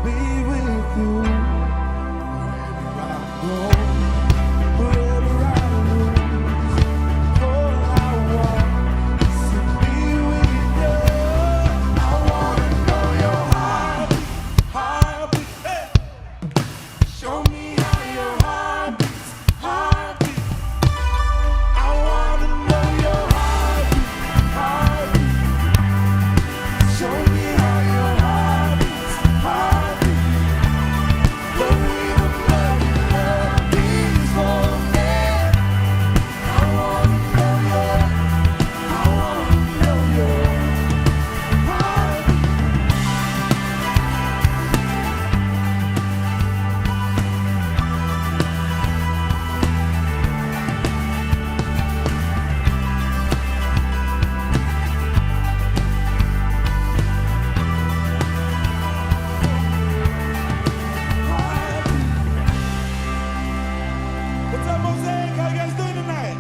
be with you wherever I go, wherever I lose. All I want is to be with you. I wanna know your heartbeat, hey. Show me how your heartbeat. I wanna know your heartbeat. Show me how your heartbeat. The rhythm of your beats for me. I wanna know your heartbeat. What's up, Mosaic? How you guys doing tonight?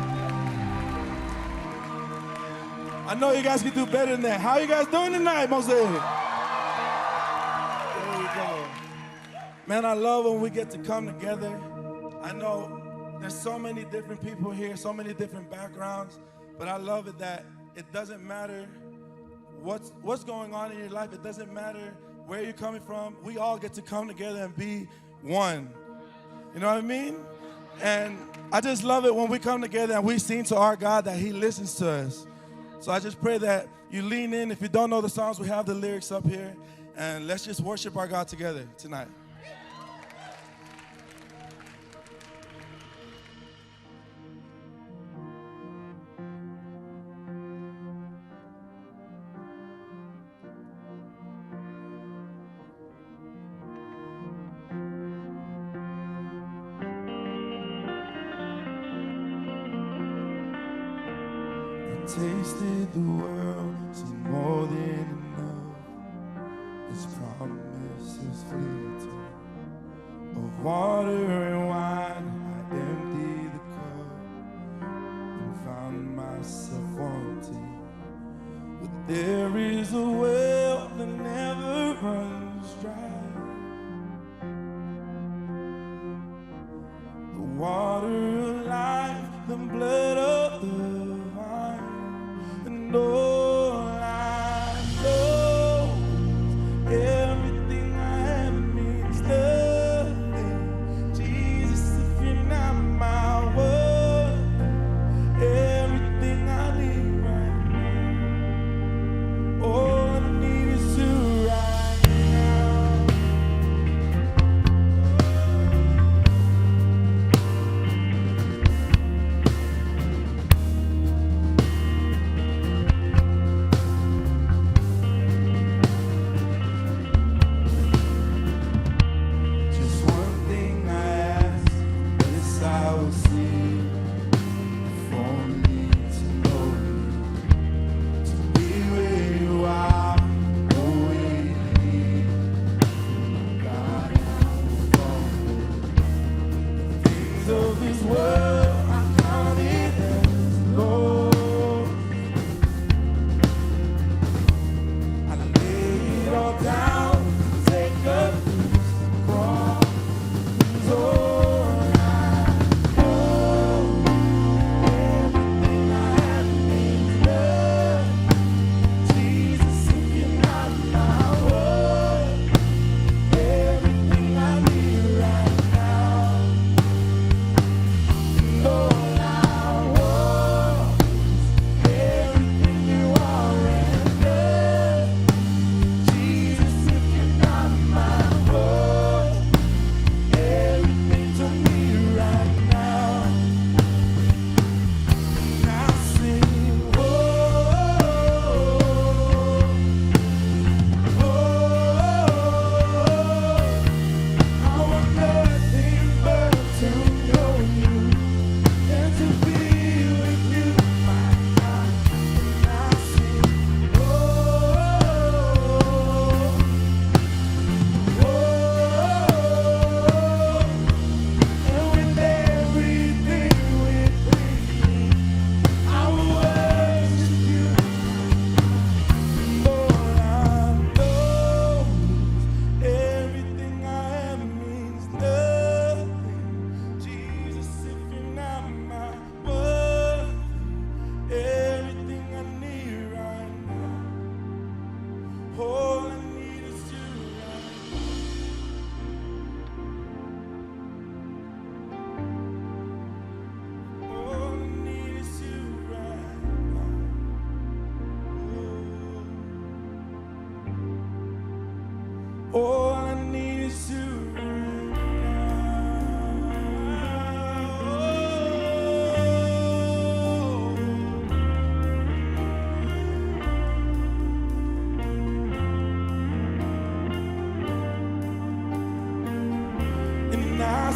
I know you guys can do better than that. How you guys doing tonight, Mosaic? There you go. Man, I love when we get to come together. I know there's so many different people here, so many different backgrounds, but I love it that it doesn't matter what's going on in your life. It doesn't matter where you're coming from. We all get to come together and be one. You know what I mean? And I just love it when we come together and we sing to our God that He listens to us. So I just pray that you lean in. If you don't know the songs, we have the lyrics up here. And let's just worship our God together tonight. Tasted the world, some more than enough. This promise is fleeting. Of water and wine, I emptied the cup and found myself wanting. But there is a well that never runs dry. The water of life, the blood of the and all I know is everything I have means nothing. Jesus.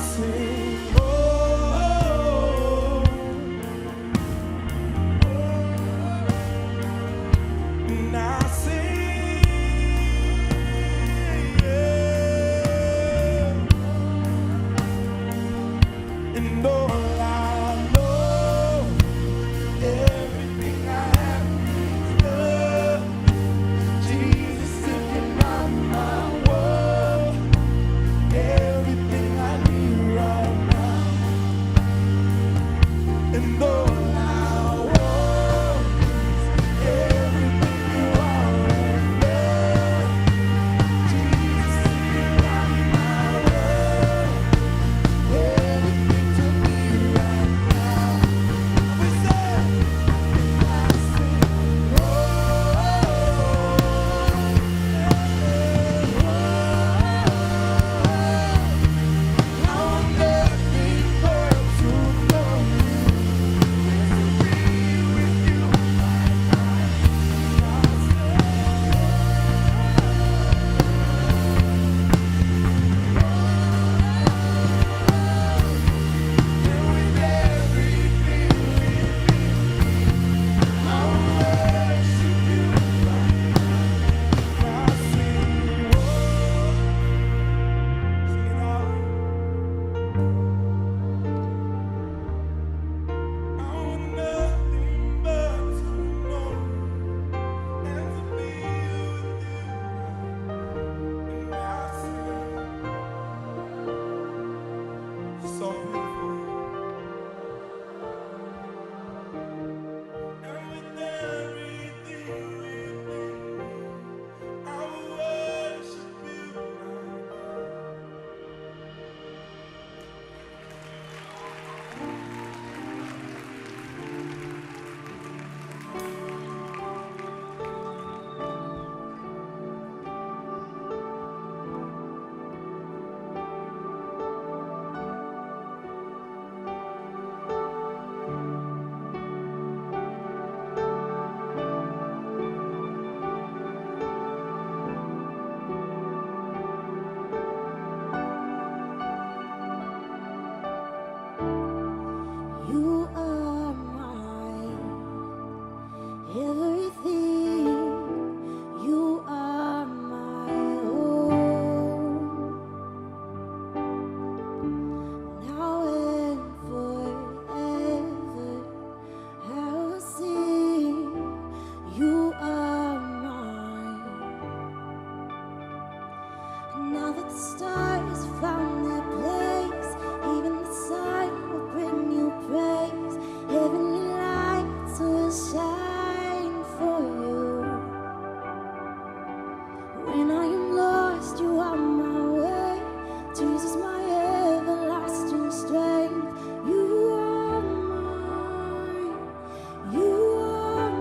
sing, oh, and I sing, yeah. And all I know, everything I have is love. Jesus, if you're not my world, everything I need right now. And all I want is everything you are and love. Jesus, if you're not my world, everything to me right now. We say, I sing, oh, I want nothing but to know you, to be with you. And with everything within me, I worship you. I sing, oh, sing it out. I want nothing but to know and to be with you. And I sing, so beautiful. And with everything within me, I will worship you. You are my everything. You are my own. Now and forever, I will sing. You are mine. Now that the stars found their place, even the sun will bring you praise. Heavenly lights will shine for you. When I am lost, you are my way. Jesus, my everlasting strength. You are mine. You are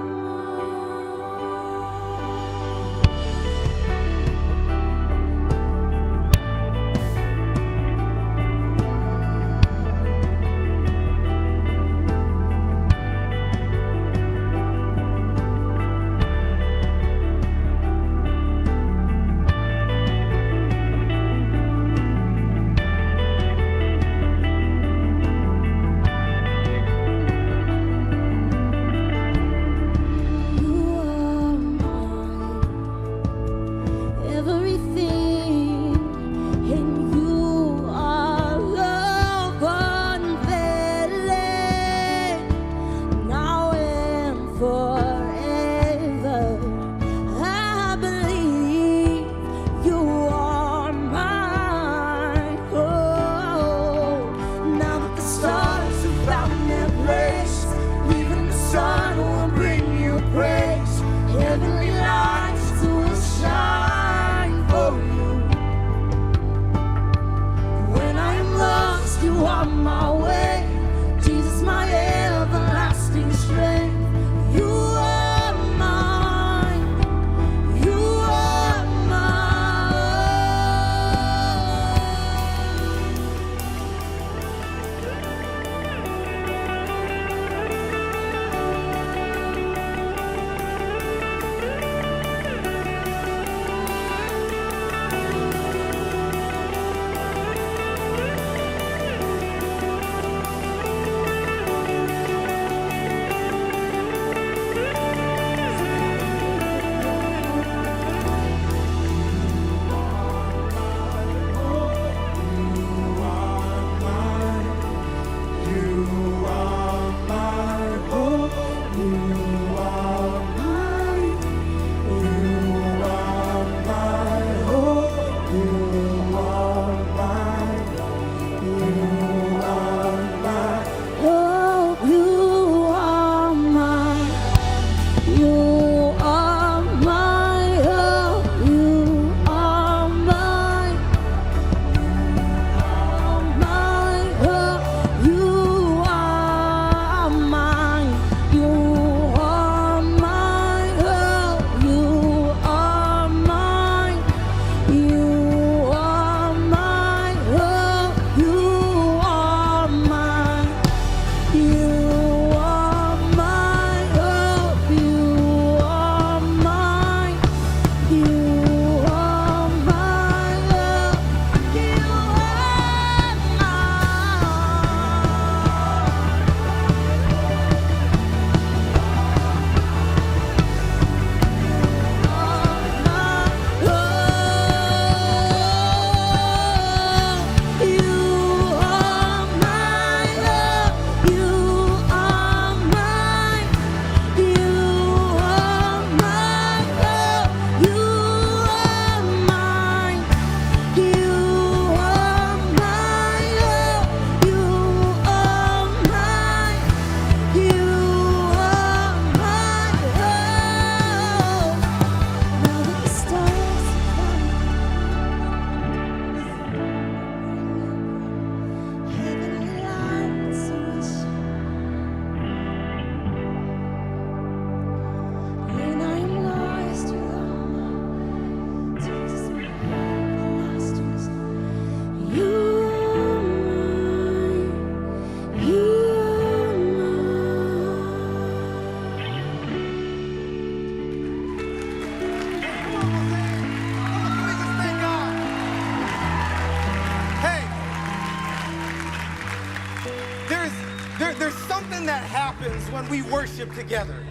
There's something that happens when we worship together.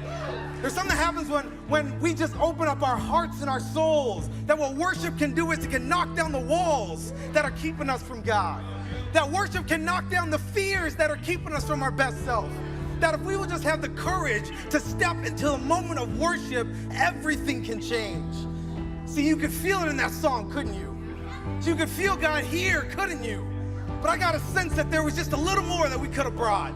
There's something that happens when we just open up our hearts and our souls. That what worship can do is it can knock down the walls that are keeping us from God. That worship can knock down the fears that are keeping us from our best self. That if we will just have the courage to step into a moment of worship, everything can change. See, you could feel it in that song, couldn't you? So you could feel God here, couldn't you? But I got a sense that there was just a little more that we could have brought.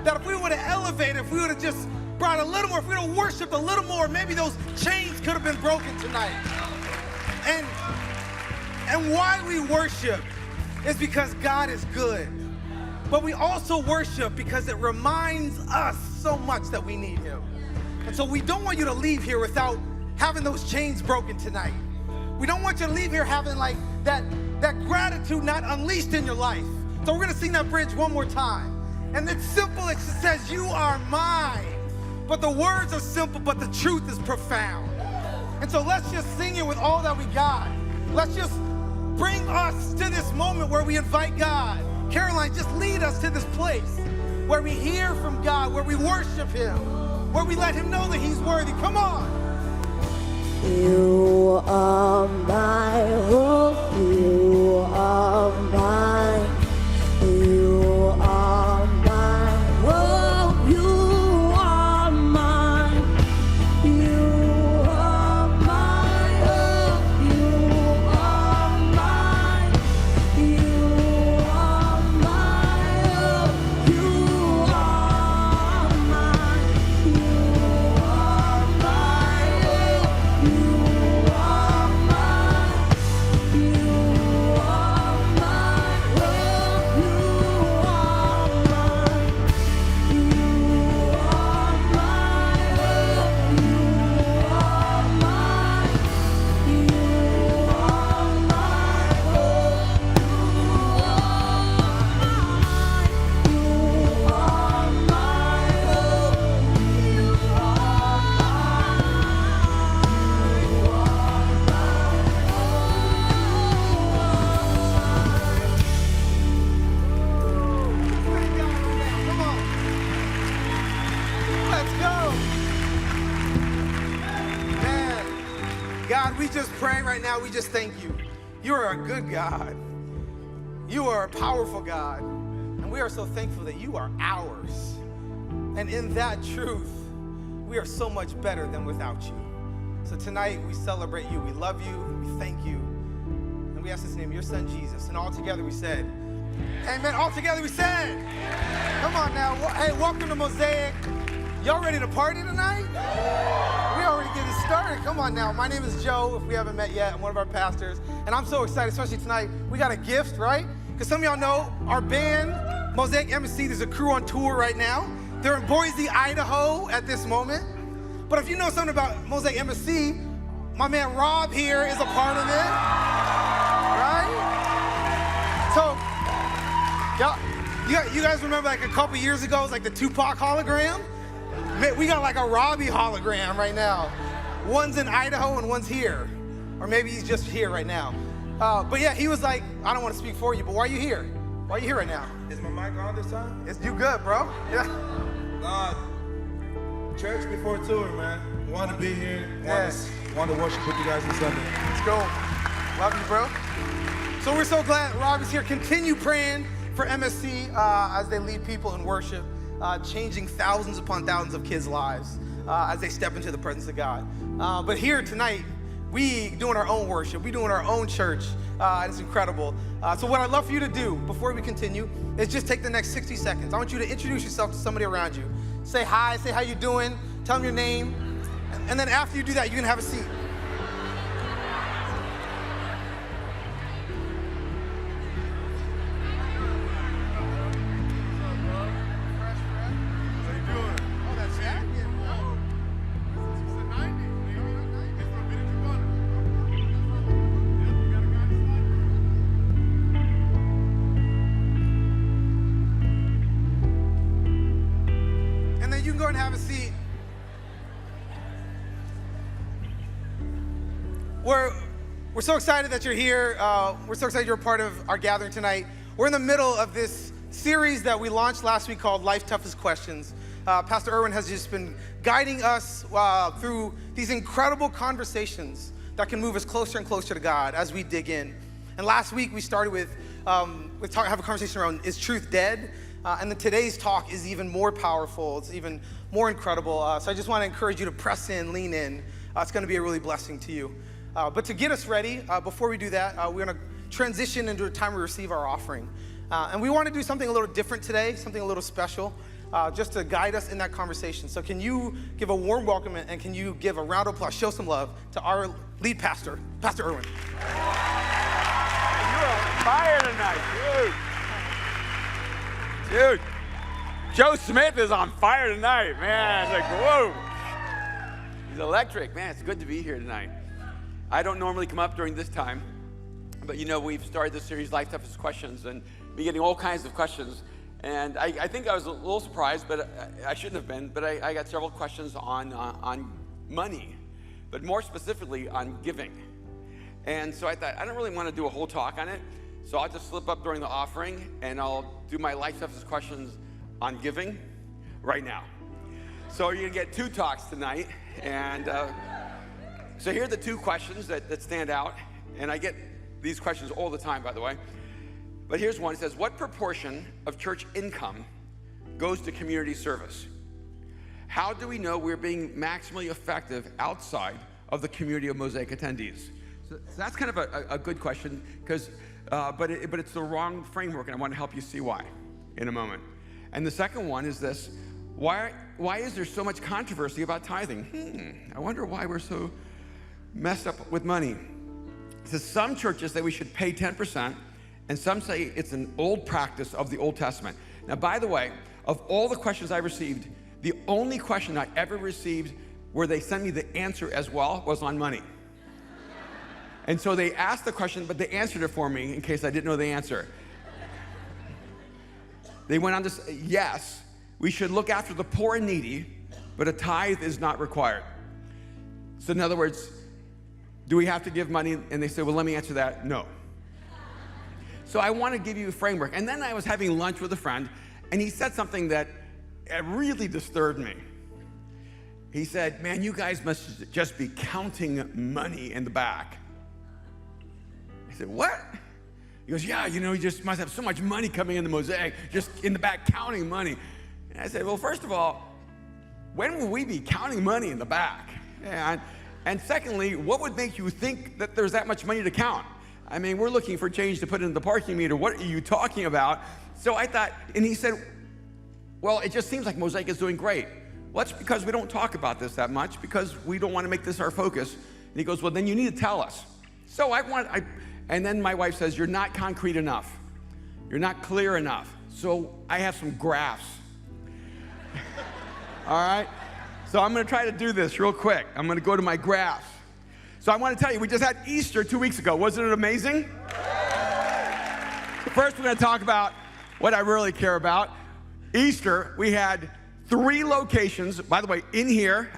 That if we would have elevated, if we would have just brought a little more, if we would have worshiped a little more, maybe those chains could have been broken tonight. And why we worship is because God is good. But we also worship because it reminds us so much that we need him. And so we don't want you to leave here without having those chains broken tonight. We don't want you to leave here having like that gratitude not unleashed in your life. So we're gonna sing that bridge one more time. And it's simple, it just says, you are mine. But the words are simple, but the truth is profound. And so let's just sing it with all that we got. Let's just bring us to this moment where we invite God. Caroline, just lead us to this place where we hear from God, where we worship him, where we let him know that he's worthy. Come on. You are my hope, you are mine, you are my hope, you are mine, you are my hope, you are mine, you are my hope, you are mine, you are my hope, you are mine, you are God, we just pray right now, we just thank you. You are a good God. You are a powerful God. And we are so thankful that you are ours. And in that truth, we are so much better than without you. So tonight, we celebrate you. We love you. We thank you. And we ask this in the name of your son, Jesus. And all together we said, amen. All together we said, come on now. Hey, welcome to Mosaic. Y'all ready to party tonight? We already getting started. Come on now. My name is Joe, if we haven't met yet. I'm one of our pastors. And I'm so excited, especially tonight. We got a gift, right? Because some of y'all know our band, Mosaic MSC, there's a crew on tour right now. They're in Boise, Idaho at this moment. But if you know something about Mosaic MSC, my man Rob here is a part of it, right? So, you guys remember like a couple years ago, it was like the Tupac hologram? Man, we got like a Robbie hologram right now. One's in Idaho and one's here. Or maybe he's just here right now. But yeah, he was like, I don't want to speak for you, but why are you here? Why are you here right now? Is my mic on this time? It's you good, bro. Yeah. Church before tour, man. Want to be here. Yes. Want to worship with you guys this Sunday. Let's go. Love you, bro. So we're so glad Rob is here. Continue praying for MSC as they lead people in worship, changing thousands upon thousands of kids' lives as they step into the presence of God. But here tonight, we doing our own worship. We doing our own church. And it's incredible. So what I'd love for you to do before we continue is just take the next 60 seconds. I want you to introduce yourself to somebody around you. Say hi, say how you doing, tell them your name. And then after you do that, you can have a seat. Go and have a seat. We're so excited that you're here. We're so excited you're a part of our gathering tonight. We're in the middle of this series that we launched last week called Life's Toughest Questions. Pastor Erwin has just been guiding us through these incredible conversations that can move us closer and closer to God as we dig in. And last week we started with have a conversation around, is truth dead? And then today's talk is even more powerful. It's even more incredible. So I just want to encourage you to press in, lean in. It's going to be a really blessing to you. But to get us ready, before we do that, we're going to transition into a time we receive our offering. And we want to do something a little different today, something a little special, just to guide us in that conversation. So can you give a warm welcome and can you give a round of applause, show some love to our lead pastor, Pastor Erwin. You're on fire tonight, dude. Joe Smith is on fire tonight, man. It's like, whoa. He's electric, man. It's good to be here tonight. I don't normally come up during this time, but we've started this series, Life Toughest Questions, and we're getting all kinds of questions. And I think I was a little surprised, but I shouldn't have been, but I got several questions on money, but more specifically on giving. And so I thought, I don't really want to do a whole talk on it, so I'll just slip up during the offering, and I'll do my Life Toughest Questions on giving right now. So you're going to get 2 talks tonight, and so here are the 2 questions that stand out, and I get these questions all the time, by the way. But here's one. It says, what proportion of church income goes to community service? How do we know we're being maximally effective outside of the community of Mosaic attendees? So that's kind of a good question, because but it's the wrong framework, and I want to help you see why in a moment. And the second one is this: why is there so much controversy about tithing? I wonder why we're so messed up with money. It says some churches say we should pay 10%, and some say it's an old practice of the Old Testament. Now, by the way, of all the questions I received, the only question I ever received where they sent me the answer as well was on money. And so they asked the question, but they answered it for me in case I didn't know the answer. They went on to say, yes, we should look after the poor and needy, but a tithe is not required. So in other words, do we have to give money? And they said, well, let me answer that, no. So I want to give you a framework. And then I was having lunch with a friend, and he said something that really disturbed me. He said, man, you guys must just be counting money in the back. I said, what? He goes, yeah, you just must have so much money coming into Mosaic, just in the back counting money. And I said, well, first of all, when will we be counting money in the back? And secondly, what would make you think that there's that much money to count? I mean, we're looking for change to put in the parking meter. What are you talking about? So I thought, and he said, well, it just seems like Mosaic is doing great. Well, that's because we don't talk about this that much, because we don't want to make this our focus. And he goes, well, then you need to tell us. So and then my wife says, you're not concrete enough. You're not clear enough. So I have some graphs. All right? So I'm going to try to do this real quick. I'm going to go to my graphs. So I want to tell you, we just had Easter 2 weeks ago. Wasn't it amazing? First, we're going to talk about what I really care about. Easter, we had 3 locations. By the way, in here,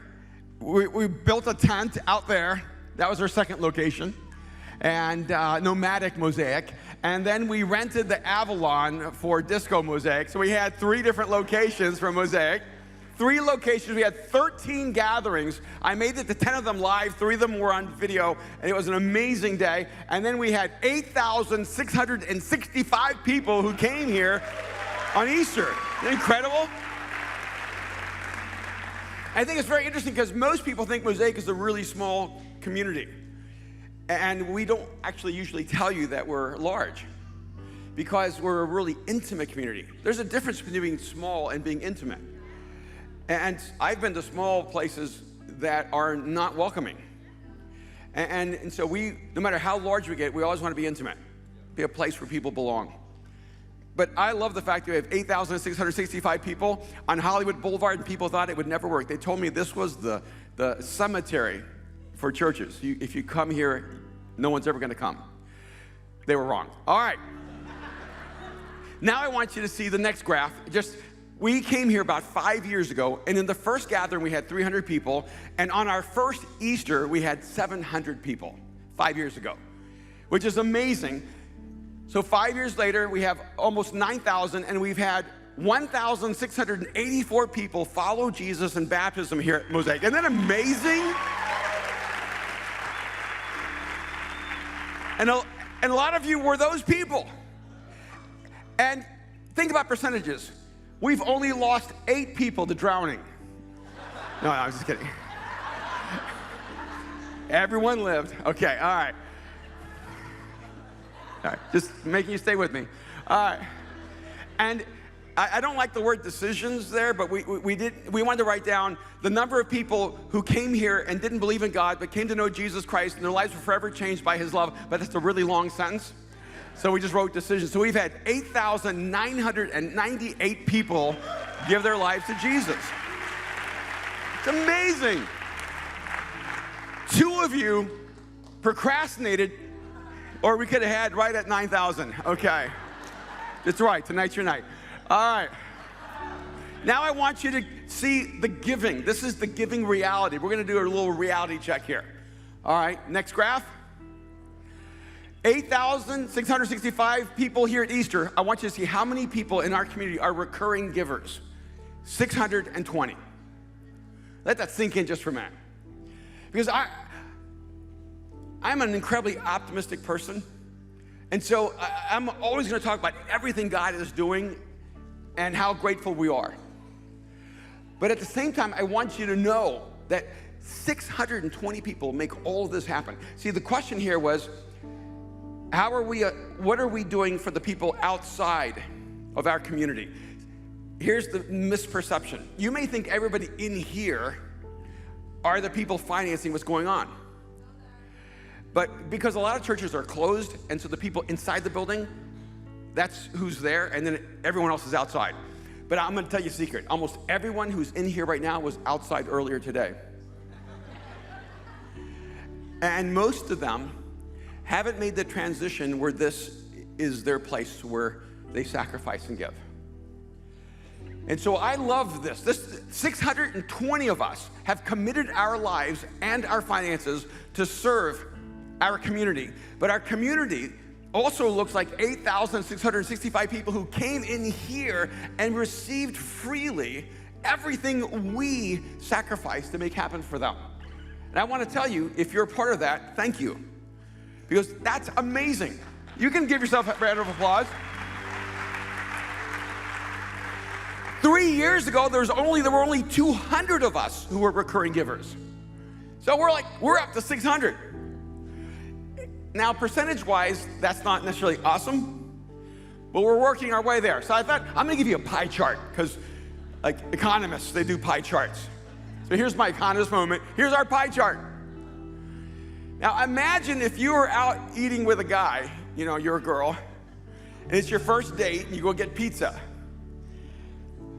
we built a tent out there. That was our second location. And nomadic Mosaic. And then we rented the Avalon for Disco Mosaic. So we had 3 different locations for Mosaic. 3 locations. We had 13 gatherings. I made it to 10 of them live. 3 of them were on video, and it was an amazing day. And then we had 8,665 people who came here on Easter. Isn't that incredible? I think it's very interesting because most people think Mosaic is a really small community. And we don't actually usually tell you that we're large, because we're a really intimate community. There's a difference between being small and being intimate. And I've been to small places that are not welcoming. And so no matter how large we get, we always want to be intimate, be a place where people belong. But I love the fact that we have 8,665 people on Hollywood Boulevard, and people thought it would never work. They told me this was the cemetery for churches. If you come here, no one's ever going to come. They were wrong. All right. Now I want you to see the next graph. We came here about 5 years ago, and in the first gathering, we had 300 people, and on our first Easter, we had 700 people 5 years ago, which is amazing. So 5 years later, we have almost 9,000, and we've had 1,684 people follow Jesus in baptism here at Mosaic. Isn't that amazing? And a lot of you were those people. And think about percentages. We've only lost 8 people to drowning. No, I was just kidding. Everyone lived. Okay, all right. All right, just making you stay with me. All right. And I don't like the word decisions there, but we wanted to write down the number of people who came here and didn't believe in God, but came to know Jesus Christ, and their lives were forever changed by his love. But that's a really long sentence. So we just wrote decisions. So we've had 8,998 people give their lives to Jesus. It's amazing. 2 of you procrastinated, or we could have had right at 9,000. Okay. That's right. Tonight's your night. All right. Now I want you to see the giving. This is the giving reality. We're going to do a little reality check here. All right. Next graph. 8,665 people here at Easter. I want you to see how many people in our community are recurring givers. 620. Let that sink in just for a minute. Because I'm an incredibly optimistic person. And so I'm always going to talk about everything God is doing and how grateful we are. But at the same time, I want you to know that 620 people make all of this happen. See, the question here was, what are we doing for the people outside of our community? Here's the misperception. You may think everybody in here are the people financing what's going on. But because a lot of churches are closed, and so the people inside the building, that's who's there, and then everyone else is outside. But I'm gonna tell you a secret. Almost everyone who's in here right now was outside earlier today. And most of them haven't made the transition where this is their place where they sacrifice and give. And so I love this. 620 of us have committed our lives and our finances to serve our community. But our community also looks like 8,665 people who came in here and received freely everything we sacrificed to make happen for them. And I want to tell you, if you're a part of that, thank you. Because that's amazing. You can give yourself a round of applause. 3 years ago, there were only 200 of us who were recurring givers. So we're up to 600. Now, percentage-wise, that's not necessarily awesome, but we're working our way there. So I thought, I'm gonna give you a pie chart, because like economists, they do pie charts. So here's my economist moment. Here's our pie chart. Now imagine if you were out eating with a guy, you're a girl, and it's your first date, and you go get pizza,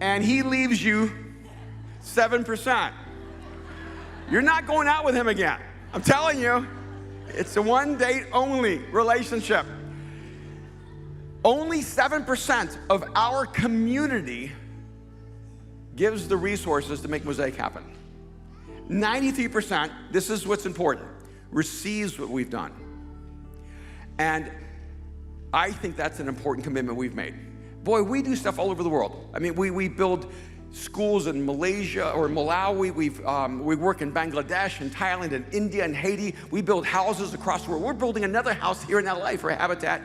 and he leaves you 7%. You're not going out with him again. I'm telling you. It's a one date only relationship. Only 7% of our community gives the resources to make Mosaic happen. 93%, this is what's important, receives what we've done. And I think that's an important commitment we've made. Boy, we do stuff all over the world. I mean, we build schools in Malaysia or Malawi. We work in Bangladesh and Thailand and India and Haiti. We build houses across the world. We're building another house here in LA for Habitat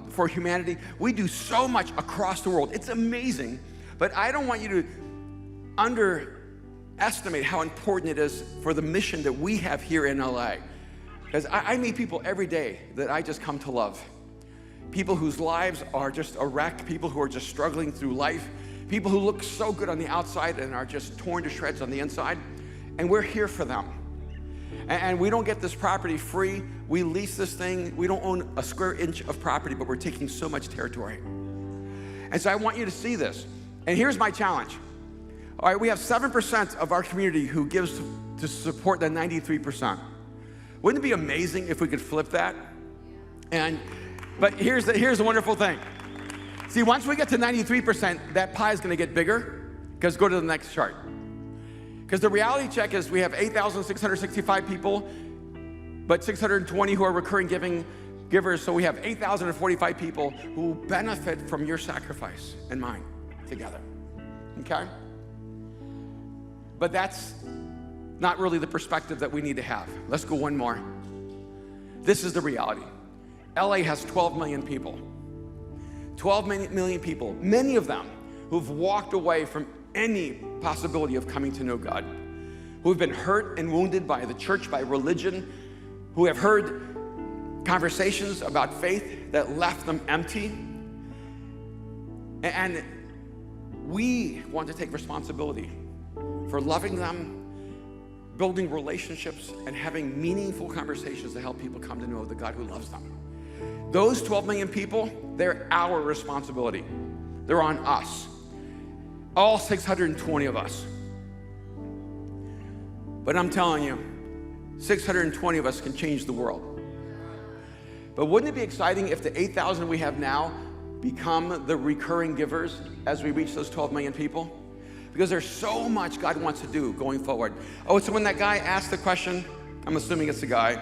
for Humanity. We do so much across the world. It's amazing. But I don't want you to underestimate how important it is for the mission that we have here in LA. Because I meet people every day that I just come to love. People whose lives are just a wreck, people who are just struggling through life, people who look so good on the outside and are just torn to shreds on the inside, and we're here for them. And we don't get this property free. We lease this thing. We don't own a square inch of property, but we're taking so much territory. And so I want you to see this. And here's my challenge. All right, we have 7% of our community who gives to support the 93%. Wouldn't it be amazing if we could flip that? But here's the wonderful thing. See, once we get to 93%, that pie is going to get bigger, because go to the next chart. Because the reality check is we have 8,665 people, but 620 who are recurring giving, givers. So we have 8,045 people who benefit from your sacrifice and mine together, okay? But that's not really the perspective that we need to have. Let's go one more. This is the reality. LA has 12 million people. 12 million people, many of them who've walked away from any possibility of coming to know God, who have been hurt and wounded by the church, by religion, who have heard conversations about faith that left them empty. And we want to take responsibility for loving them, building relationships, and having meaningful conversations to help people come to know the God who loves them. Those 12 million people, they're our responsibility. They're on us. All 620 of us. But I'm telling you, 620 of us can change the world. But wouldn't it be exciting if the 8,000 we have now become the recurring givers as we reach those 12 million people? Because there's so much God wants to do going forward. Oh, so when that guy asked the question, I'm assuming it's the guy,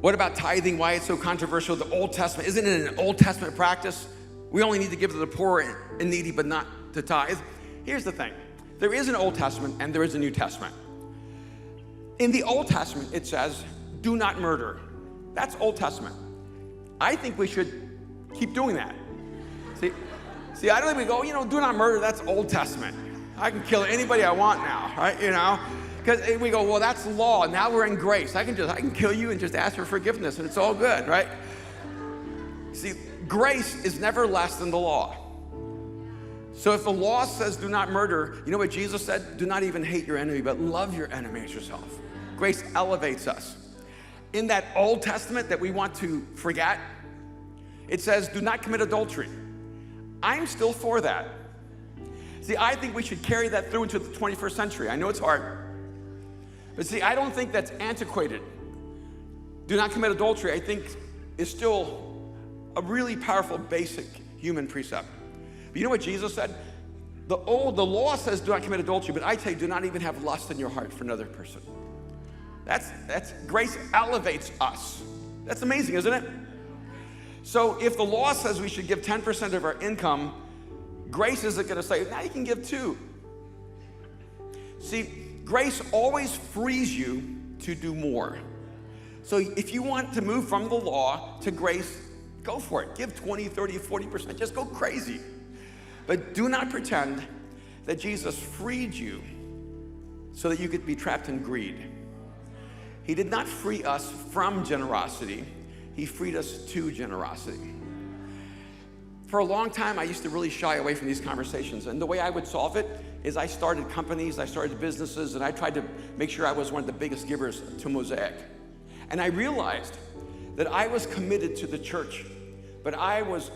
what about tithing? Why it's so controversial? The Old Testament, isn't it an Old Testament practice? We only need to give to the poor and needy, but not to tithe. Here's the thing. There is an Old Testament and there is a New Testament. In the Old Testament, it says, do not murder. That's Old Testament. I think we should keep doing that. See, I don't think we go, do not murder, that's Old Testament. I can kill anybody I want now, right? Because we go, well, that's law. Now we're in grace. I can kill you and just ask for forgiveness, and it's all good, right? See, grace is never less than the law. So if the law says do not murder, you know what Jesus said? Do not even hate your enemy, but love your enemy as yourself. Grace elevates us. In that Old Testament that we want to forget, it says do not commit adultery. I'm still for that. See, I think we should carry that through into the 21st century. I know it's hard. But see, I don't think that's antiquated. Do not commit adultery, I think, is still a really powerful, basic human precept. But you know what Jesus said? The law says do not commit adultery, but I tell you, do not even have lust in your heart for another person. That's grace elevates us. That's amazing, isn't it? So if the law says we should give 10% of our income, grace isn't going to say, now you can give 2. See, grace always frees you to do more. So if you want to move from the law to grace, go for it. Give 20, 30, 40%. Just go crazy. But do not pretend that Jesus freed you so that you could be trapped in greed. He did not free us from generosity. He freed us to generosity. For a long time, I used to really shy away from these conversations. And the way I would solve it is I started companies, I started businesses, and I tried to make sure I was one of the biggest givers to Mosaic. And I realized that I was committed to the church, but I was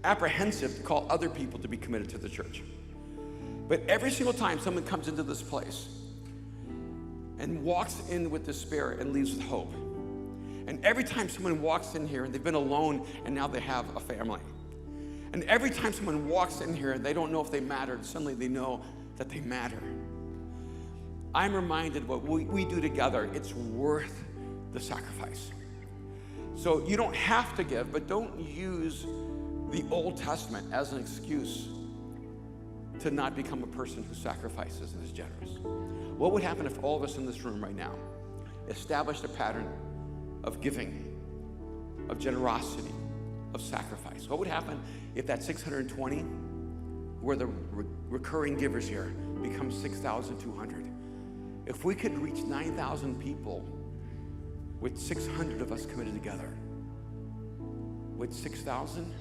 apprehensive to call other people to be committed to the church. But every single time someone comes into this place and walks in with despair and leaves with hope, and every time someone walks in here and they've been alone and now they have a family, and every time someone walks in here and they don't know if they matter, and suddenly they know that they matter, I'm reminded what we do together, it's worth the sacrifice. So you don't have to give, but don't use the Old Testament as an excuse to not become a person who sacrifices and is generous. What would happen if all of us in this room right now established a pattern of giving, of generosity, of sacrifice? What would happen if that 620, who are the recurring givers here, becomes 6,200? If we could reach 9,000 people with 600 of us committed together, with 6,000,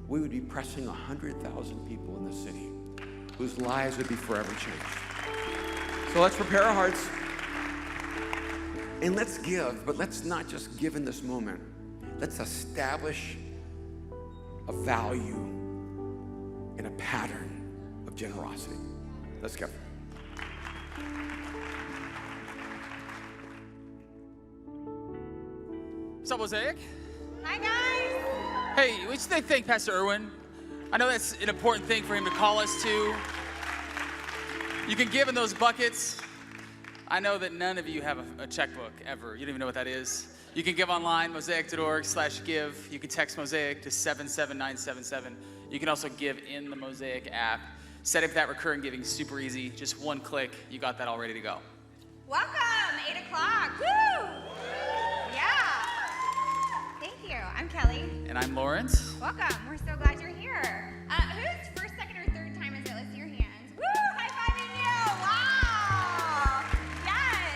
we would be pressing 100,000 people in the city whose lives would be forever changed. So let's prepare our hearts and let's give, but let's not just give in this moment. Let's establish a value and a pattern of generosity. Let's go. What's up, Mosaic? Hi, guys. Hey, we just thank Pastor Erwin. I know that's an important thing for him to call us to. You can give in those buckets. I know that none of you have a checkbook ever. You don't even know what that is. You can give online, mosaic.org/give. You can text Mosaic to 77977. You can also give in the Mosaic app. Setting up that recurring giving is super easy. Just one click, you got that all ready to go. Welcome, 8 o'clock. Woo! Yeah. Thank you. I'm Kelly. And I'm Lawrence. Welcome. We're so glad you're here. Whose first, second, or third time is it? Let's see your hands. Woo! High-fiving you. Wow. Yes.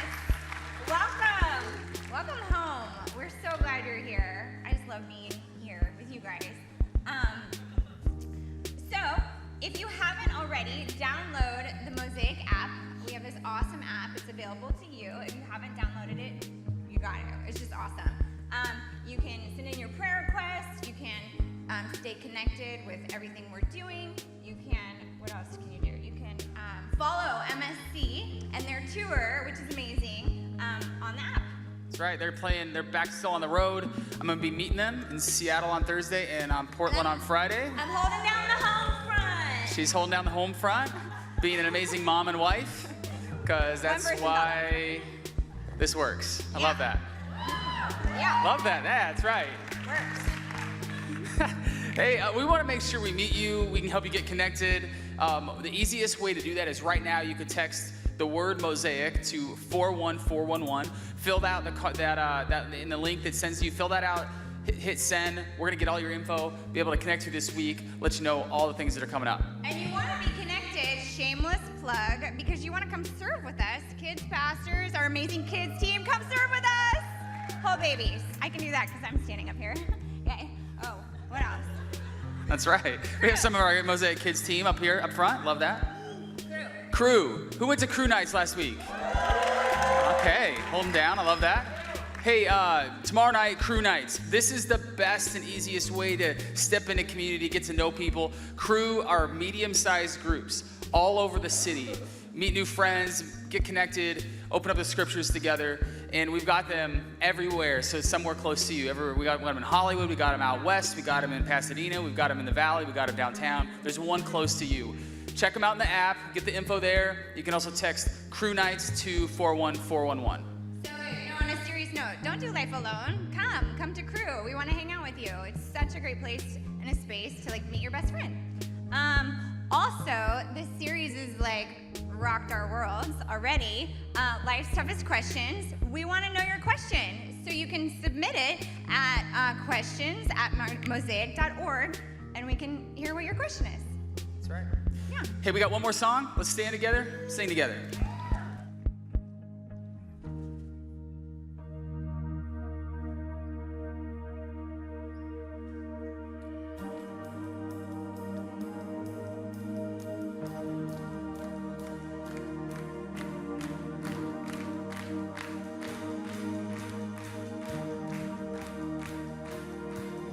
Welcome. Welcome home. We're so glad you're here. I just love being here with you guys. So, if you haven't already, download the Mosaic app. We have this awesome app. It's available to you. If you haven't downloaded it, you got it. It's just awesome. You can send in your prayer requests. You can stay connected with everything we're doing. You can, what else can you do? You can follow MSC and their tour, which is amazing, on the app. That's right. They're back still on the road. I'm going to be meeting them in Seattle on Thursday and Portland on Friday. I'm holding down the home front. She's holding down the home front, being an amazing mom and wife, because that's why this works. I love that. Yeah. Love that. Yeah, that's right. Works. Hey, we want to make sure we meet you. We can help you get connected. The easiest way to do that is right now you could text the word Mosaic to 41411. Fill out that in the link that sends you. Fill that out. Hit send. We're gonna get all your info. Be able to connect you this week. Let you know all the things that are coming up. And you want to be connected. Shameless plug, because you want to come serve with us. Kids pastors, our amazing kids team, come serve with us. Whole babies. I can do that because I'm standing up here. Yeah. Oh, what else? That's right. We have some of our Mosaic Kids team up here, up front. Love that. Crew. Who went to crew nights last week? Okay, hold them down. I love that. Hey, tomorrow night, crew nights. This is the best and easiest way to step into community, get to know people. Crew are medium-sized groups all over the city. Meet new friends, get connected, open up the scriptures together, and we've got them everywhere, so somewhere close to you. We got them in Hollywood, we got them out west, we got them in Pasadena, we've got them in the Valley, we got them downtown. There's one close to you. Check them out in the app, get the info there. You can also text crew nights to 41411. So, on a serious note, don't do life alone. Come to Crew. We want to hang out with you. It's such a great place and a space to meet your best friend. Also, this series is rocked our worlds already. Life's Toughest Questions. We want to know your question, so you can submit it at questions@mosaic.org, and we can hear what your question is. That's right. Yeah. Hey, we got one more song. Let's stand together, sing together.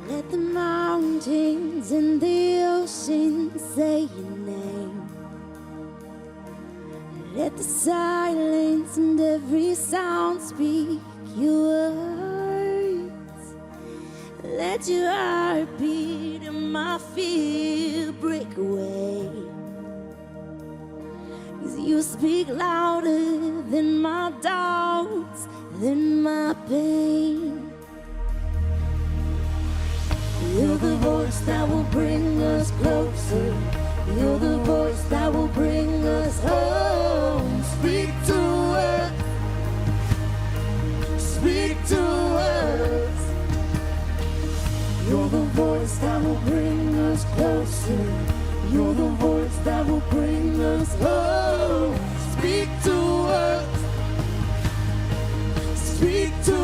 Let the mountains and the ocean say your name. Let the silence and every sound speak your words. Let your heartbeat and my fear break away. 'Cause you speak louder than my doubts, than my pain. You're the voice that will bring us closer. You're the voice that will bring us home. Speak to us. Speak to us. You're the voice that will bring us closer. You're the voice that will bring us home. Speak to us. Speak to us.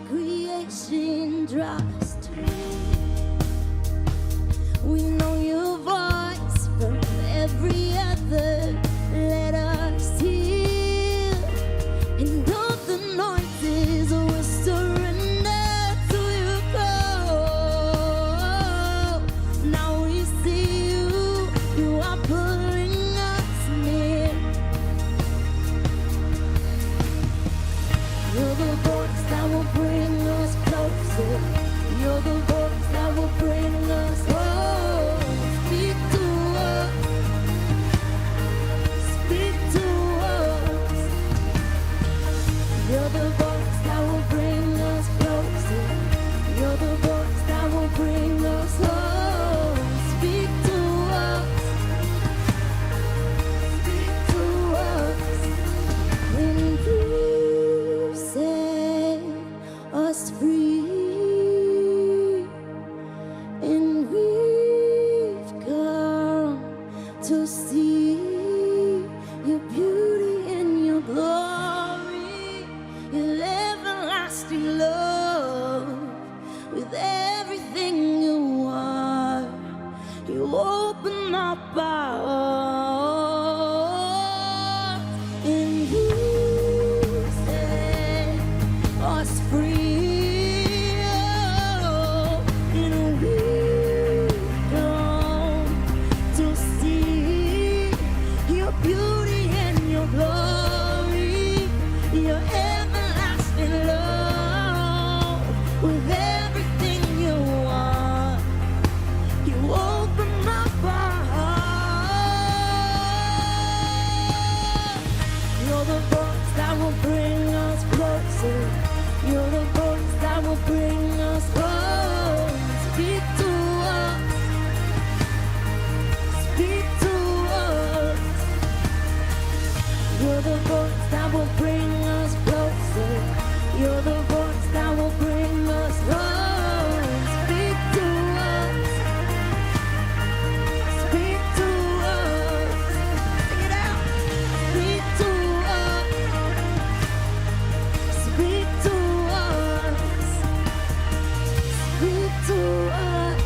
Creation draws to you. We know your voice from every other. Let us hear, and all the noises will surrender to your call. Now we see you. You are pulling us near. everlasting love, with everything you are. You open up our hearts, and you set us free. Oh, and we come to see your beauty and your glory, your everlasting love, with everything you are. You open up our hearts. You're the voice that will bring us closer. You're the voice that will bring us close. Speak to us. Speak to us. You're the voice that will bring us closer. You're the voice that will bring us close. Speak to us. Speak to us. Sing it out. Speak to us. Speak to us. Speak to us.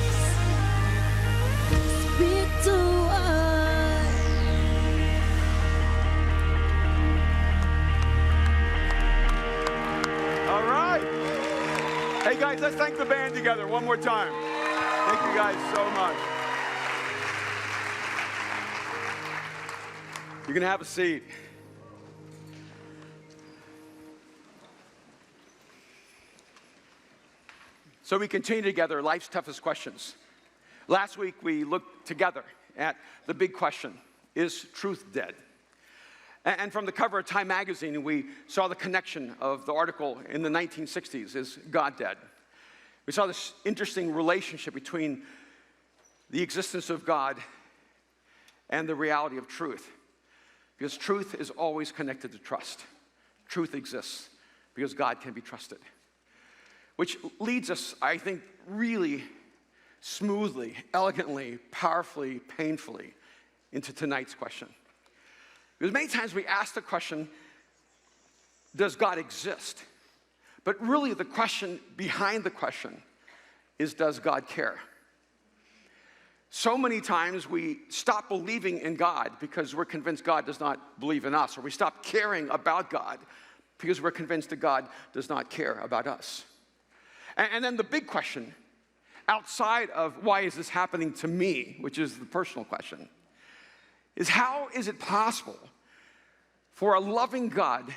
Speak to us. All right. Hey guys, let's thank the band together one more time. Thank you guys so much. You can have a seat. So we continue together life's toughest questions. Last week we looked together at the big question, is truth dead? And from the cover of Time magazine, we saw the connection of the article in the 1960s, is God dead? We saw this interesting relationship between the existence of God and the reality of truth. Because truth is always connected to trust. Truth exists because God can be trusted. Which leads us, I think, really smoothly, elegantly, powerfully, painfully into tonight's question. Because many times we ask the question, does God exist? But really the question behind the question is, does God care? So many times we stop believing in God because we're convinced God does not believe in us, or we stop caring about God because we're convinced that God does not care about us. And then the big question, outside of why is this happening to me, which is the personal question, is how is it possible for a loving God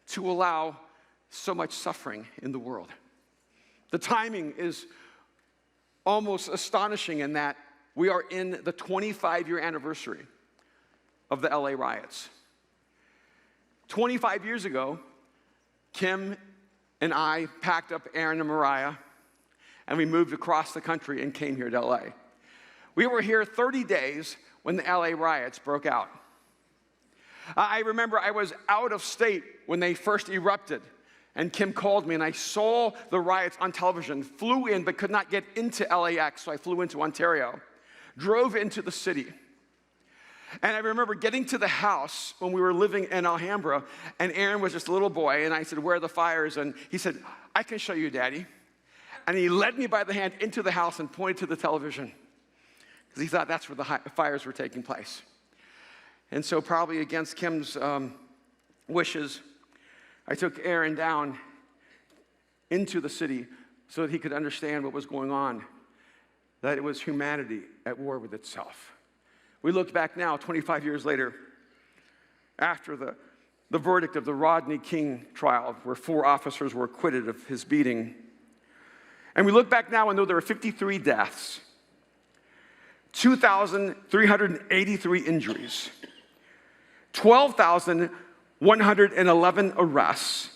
to allow so much suffering in the world? The timing is almost astonishing in that we are in the 25-year anniversary of the LA riots. 25 years ago, Kim and I packed up Aaron and Mariah, and we moved across the country and came here to LA. We were here 30 days when the LA riots broke out. I remember I was out of state when they first erupted, and Kim called me, and I saw the riots on television, flew in but could not get into LAX, so I flew into Ontario, drove into the city. And I remember getting to the house when we were living in Alhambra, and Aaron was just a little boy, and I said, where are the fires? And he said, I can show you, Daddy. And he led me by the hand into the house and pointed to the television, because he thought that's where the fires were taking place. And so probably against Kim's wishes, I took Aaron down into the city so that he could understand what was going on, that it was humanity at war with itself. We look back now, 25 years later, after the verdict of the Rodney King trial, where 4 officers were acquitted of his beating. And we look back now and know there were 53 deaths, 2,383 injuries, 12,111 arrests,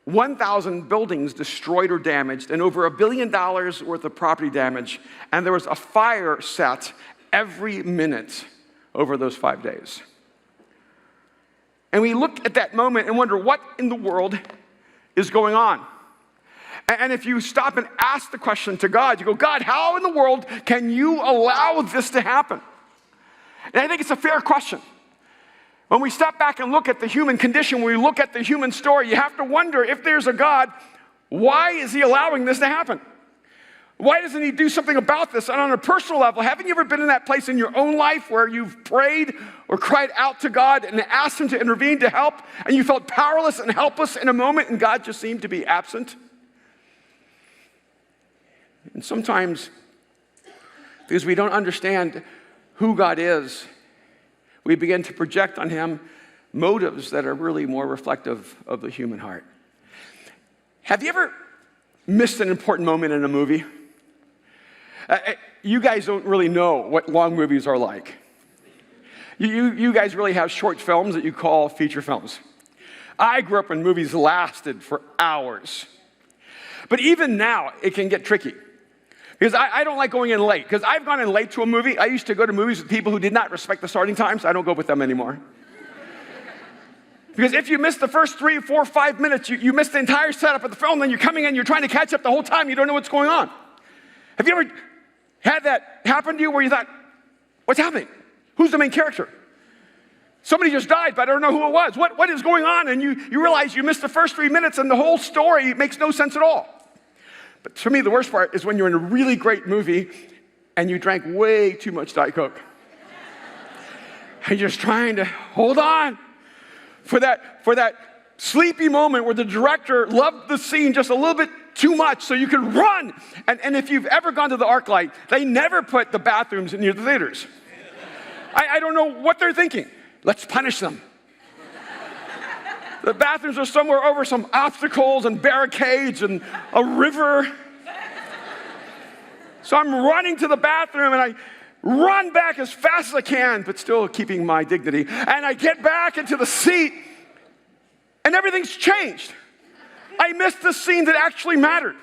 1,000 buildings destroyed or damaged, and over $1 billion worth of property damage. And there was a fire set every minute over those 5 days. And we look at that moment and wonder, what in the world is going on? And if you stop and ask the question to God, you go, God, how in the world can you allow this to happen? And I think it's a fair question. When we step back and look at the human condition, when we look at the human story, you have to wonder, if there's a God, why is he allowing this to happen? Why doesn't he do something about this? And on a personal level, haven't you ever been in that place in your own life where you've prayed or cried out to God and asked him to intervene, to help, and you felt powerless and helpless in a moment, and God just seemed to be absent? And sometimes, because we don't understand who God is, we begin to project on him motives that are really more reflective of the human heart. Have you ever missed an important moment in a movie? You guys don't really know what long movies are like. You guys really have short films that you call feature films. I grew up when movies lasted for hours. But even now, it can get tricky. Because I don't like going in late. Because I've gone in late to a movie. I used to go to movies with people who did not respect the starting times. I don't go with them anymore. Because if you miss the first 3, 4, 5 minutes, you miss the entire setup of the film, then you're coming in, you're trying to catch up the whole time, you don't know what's going on. Have you ever had that happen to you where you thought, what's happening? Who's the main character? Somebody just died, but I don't know who it was. What is going on? And you realize you missed the first 3 minutes and the whole story makes no sense at all. But for me, the worst part is when you're in a really great movie and you drank way too much Diet Coke. And you're just trying to hold on for that sleepy moment where the director loved the scene just a little bit too much so you can run. And if you've ever gone to the ArcLight, they never put the bathrooms near the theaters. I don't know what they're thinking. Let's punish them. The bathrooms are somewhere over some obstacles and barricades and a river. So I'm running to the bathroom and I run back as fast as I can, but still keeping my dignity. And I get back into the seat and everything's changed. I missed the scene that actually mattered.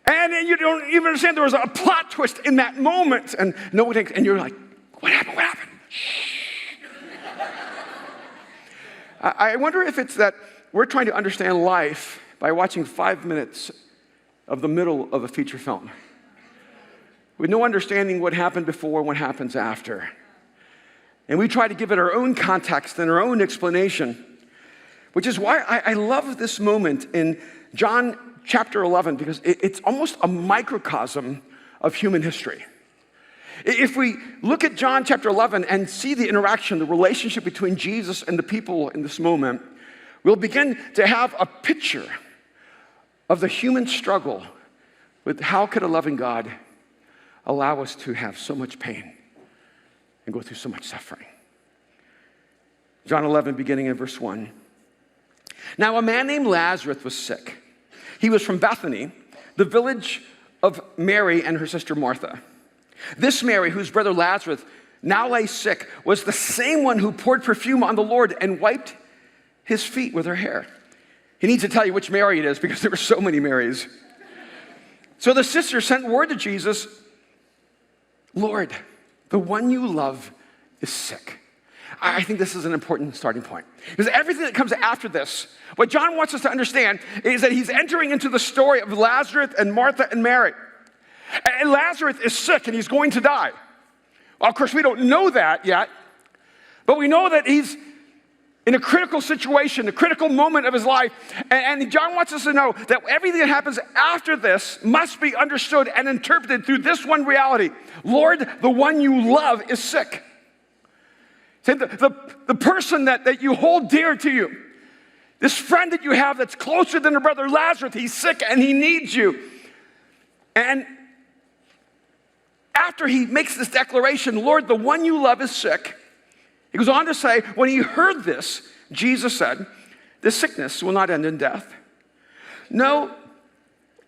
And you don't even understand there was a plot twist in that moment. And nobody, and you're like, what happened? What happened? Shh. I wonder if it's that we're trying to understand life by watching 5 minutes of the middle of a feature film, with no understanding what happened before and what happens after. And we try to give it our own context and our own explanation, which is why I love this moment in John chapter 11, because it's almost a microcosm of human history. If we look at John chapter 11 and see the interaction, the relationship between Jesus and the people in this moment, we'll begin to have a picture of the human struggle with how could a loving God allow us to have so much pain and go through so much suffering. John 11, beginning in verse 1. Now a man named Lazarus was sick. He was from Bethany, the village of Mary and her sister Martha. This Mary, whose brother Lazarus now lay sick, was the same one who poured perfume on the Lord and wiped his feet with her hair. He needs to tell you which Mary it is because there were so many Marys. So the sister sent word to Jesus, Lord, the one you love is sick. I think this is an important starting point. Because everything that comes after this, what John wants us to understand is that he's entering into the story of Lazarus and Martha and Mary. And Lazarus is sick and he's going to die. Well, of course, we don't know that yet, but we know that he's in a critical situation, a critical moment of his life. And John wants us to know that everything that happens after this must be understood and interpreted through this one reality. Lord, the one you love is sick. The person that you hold dear to you, this friend that you have that's closer than your brother Lazarus, he's sick and he needs you. And after he makes this declaration, Lord, the one you love is sick, he goes on to say, when he heard this, Jesus said, this sickness will not end in death. No,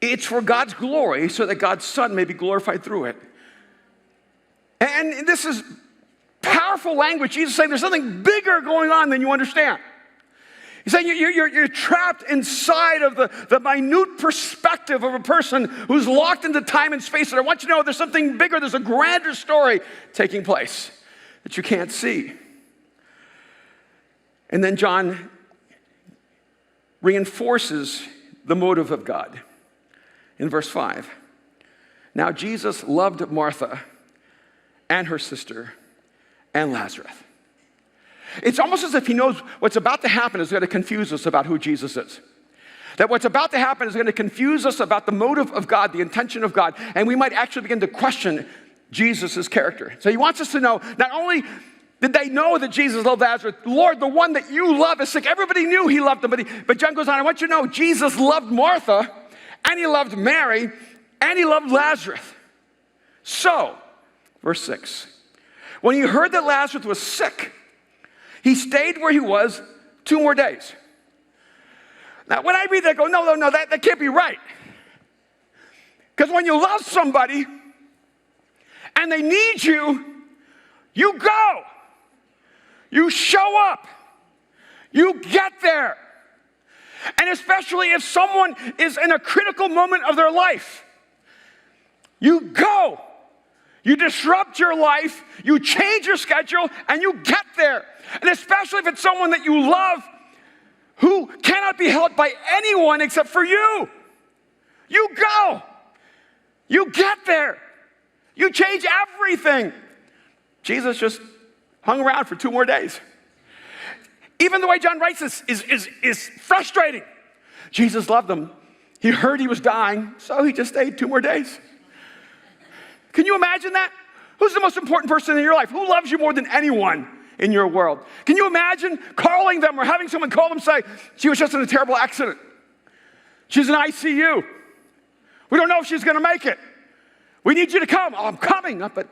it's for God's glory so that God's Son may be glorified through it. And this is powerful language. Jesus is saying there's something bigger going on than you understand. He's saying you're trapped inside of the minute perspective of a person who's locked into time and space. And I want you to know there's something bigger. There's a grander story taking place that you can't see. And then John reinforces the motive of God in verse 5. Now Jesus loved Martha and her sister and Lazarus. It's almost as if he knows what's about to happen is going to confuse us about who Jesus is. That what's about to happen is going to confuse us about the motive of God, the intention of God, and we might actually begin to question Jesus' character. So he wants us to know, not only did they know that Jesus loved Lazarus, Lord, the one that you love is sick. Everybody knew he loved them, but John goes on, I want you to know, Jesus loved Martha, and he loved Mary, and he loved Lazarus. So, verse 6, when he heard that Lazarus was sick, he stayed where he was 2 more days. Now, when I read that, I go, no, that can't be right. Because when you love somebody and they need you, you go. You show up. You get there. And especially if someone is in a critical moment of their life, you go. You disrupt your life, you change your schedule, and you get there. And especially if it's someone that you love who cannot be held by anyone except for you. You go. You get there. You change everything. Jesus just hung around for 2 more days. Even the way John writes this is frustrating. Jesus loved them. He heard he was dying, so he just stayed 2 more days. Can you imagine that? Who's the most important person in your life? Who loves you more than anyone in your world? Can you imagine calling them or having someone call them and say, she was just in a terrible accident. She's in ICU. We don't know if she's going to make it. We need you to come. Oh, I'm coming. But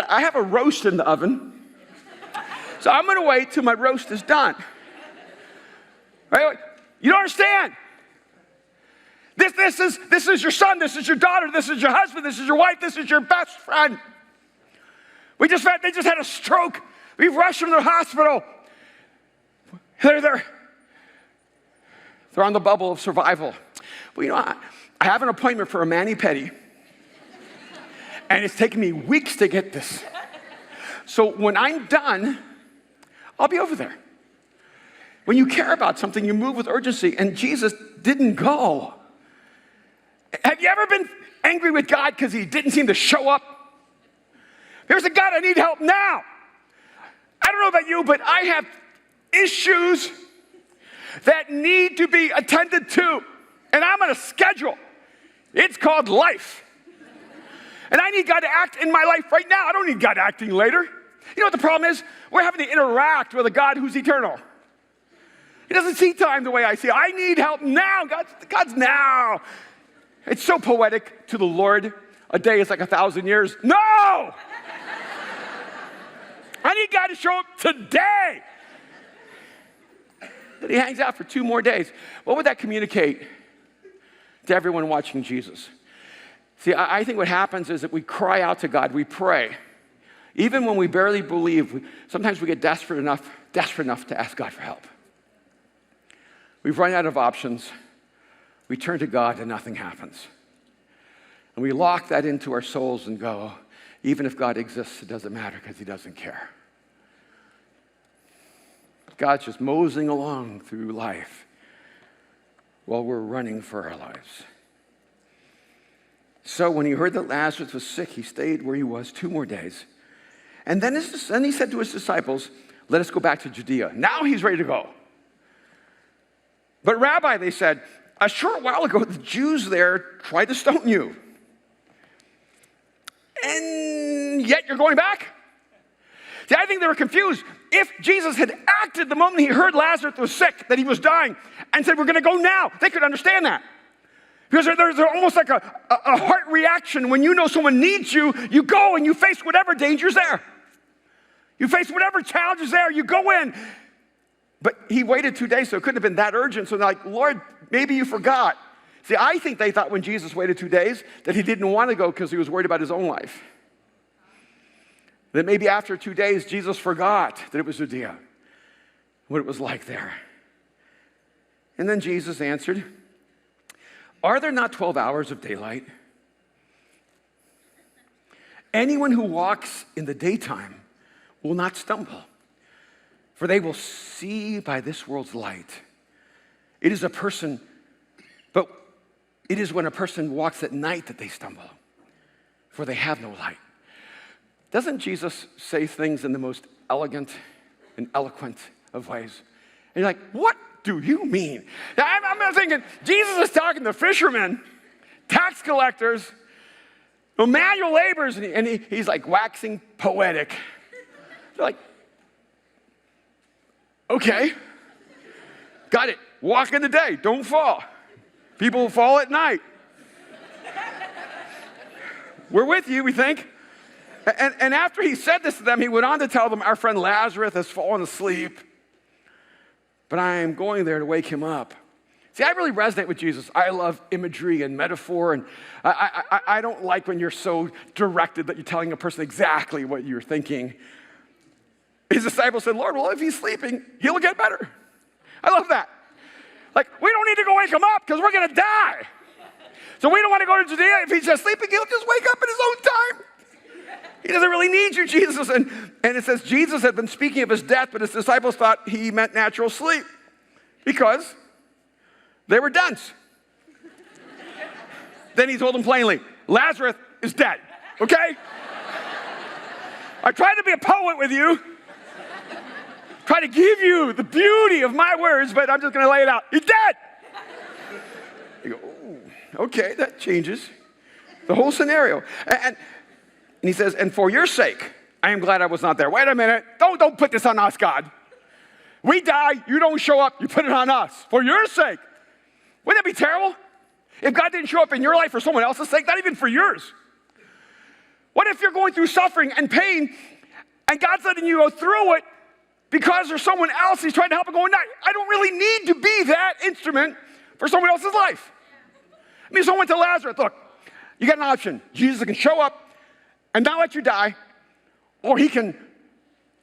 I have a roast in the oven. So I'm going to wait till my roast is done. Right? You don't understand. This is your son, this is your daughter, this is your husband, this is your wife, this is your best friend. They just had a stroke. We've rushed them to the hospital. They're on the bubble of survival. Well, you know, I have an appointment for a mani-pedi, and it's taken me weeks to get this. So when I'm done, I'll be over there. When you care about something, you move with urgency, and Jesus didn't go. Have you ever been angry with God because he didn't seem to show up? There's a God, I need help now. I don't know about you, but I have issues that need to be attended to, and I'm on a schedule. It's called life. And I need God to act in my life right now. I don't need God acting later. You know what the problem is? We're having to interact with a God who's eternal. He doesn't see time the way I see it. I need help now. God's now. It's so poetic to the Lord. A day is like 1,000 years. No! I need God to show up today. But he hangs out for 2 more days. What would that communicate to everyone watching Jesus? See, I think what happens is that we cry out to God, we pray. Even when we barely believe, sometimes we get desperate enough to ask God for help. We've run out of options. We turn to God and nothing happens. And we lock that into our souls and go, even if God exists, it doesn't matter because he doesn't care. God's just moseying along through life while we're running for our lives. So when he heard that Lazarus was sick, he stayed where he was 2 more days. And then he said to his disciples, let us go back to Judea. Now he's ready to go. But Rabbi, they said, a short while ago, the Jews there tried to stone you. And yet you're going back? See, I think they were confused. If Jesus had acted the moment he heard Lazarus was sick, that he was dying, and said, we're going to go now, they could understand that. Because there's almost like a heart reaction. When you know someone needs you, you go and you face whatever danger's there. You face whatever challenge is there, you go in. But he waited 2 days, so it couldn't have been that urgent. So they're like, Lord, maybe you forgot. See, I think they thought when Jesus waited 2 days that he didn't want to go because he was worried about his own life. That maybe after 2 days, Jesus forgot that it was Judea, what it was like there. And then Jesus answered, are there not 12 hours of daylight? Anyone who walks in the daytime will not stumble, for they will see by this world's light. It is when a person walks at night that they stumble, for they have no light. Doesn't Jesus say things in the most elegant, and eloquent of ways. And you're like, what do you mean? Now, I'm thinking, Jesus is talking to fishermen, tax collectors, manual laborers, and he's like waxing poetic. They're like, okay, got it. Walk in the day, don't fall. People fall at night. We're with you, we think. And after he said this to them, he went on to tell them, our friend Lazarus has fallen asleep, but I am going there to wake him up. See, I really resonate with Jesus. I love imagery and metaphor, and I don't like when you're so directed that you're telling a person exactly what you're thinking. His disciples said, Lord, well, if he's sleeping, he'll get better. I love that. Like, we don't need to go wake him up because we're going to die. So we don't want to go to Judea. If he's just sleeping, he'll just wake up in his own time. He doesn't really need you, Jesus. And it says Jesus had been speaking of his death, but his disciples thought he meant natural sleep because they were dense. Then he told them plainly, Lazarus is dead, okay? I tried to be a poet with you, try to give you the beauty of my words, but I'm just going to lay it out. He's dead. You go, oh, okay, that changes the whole scenario. And he says, and for your sake, I am glad I was not there. Wait a minute. Don't put this on us, God. We die, you don't show up, you put it on us. For your sake. Wouldn't that be terrible? If God didn't show up in your life for someone else's sake, not even for yours. What if you're going through suffering and pain, and God's letting you go through it because there's someone else he's trying to help and going, I don't really need to be that instrument for someone else's life. I mean, someone went to Lazarus, look, you got an option. Jesus can show up and not let you die, or he can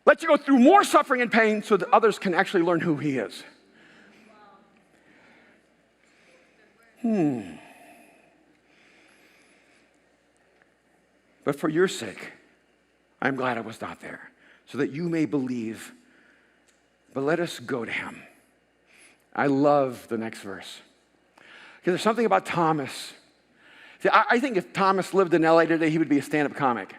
let you go through more suffering and pain so that others can actually learn who he is. But for your sake, I'm glad I was not there, so that you may believe. But let us go to him. I love the next verse. Because there's something about Thomas. See, I think if Thomas lived in LA today, he would be a stand-up comic.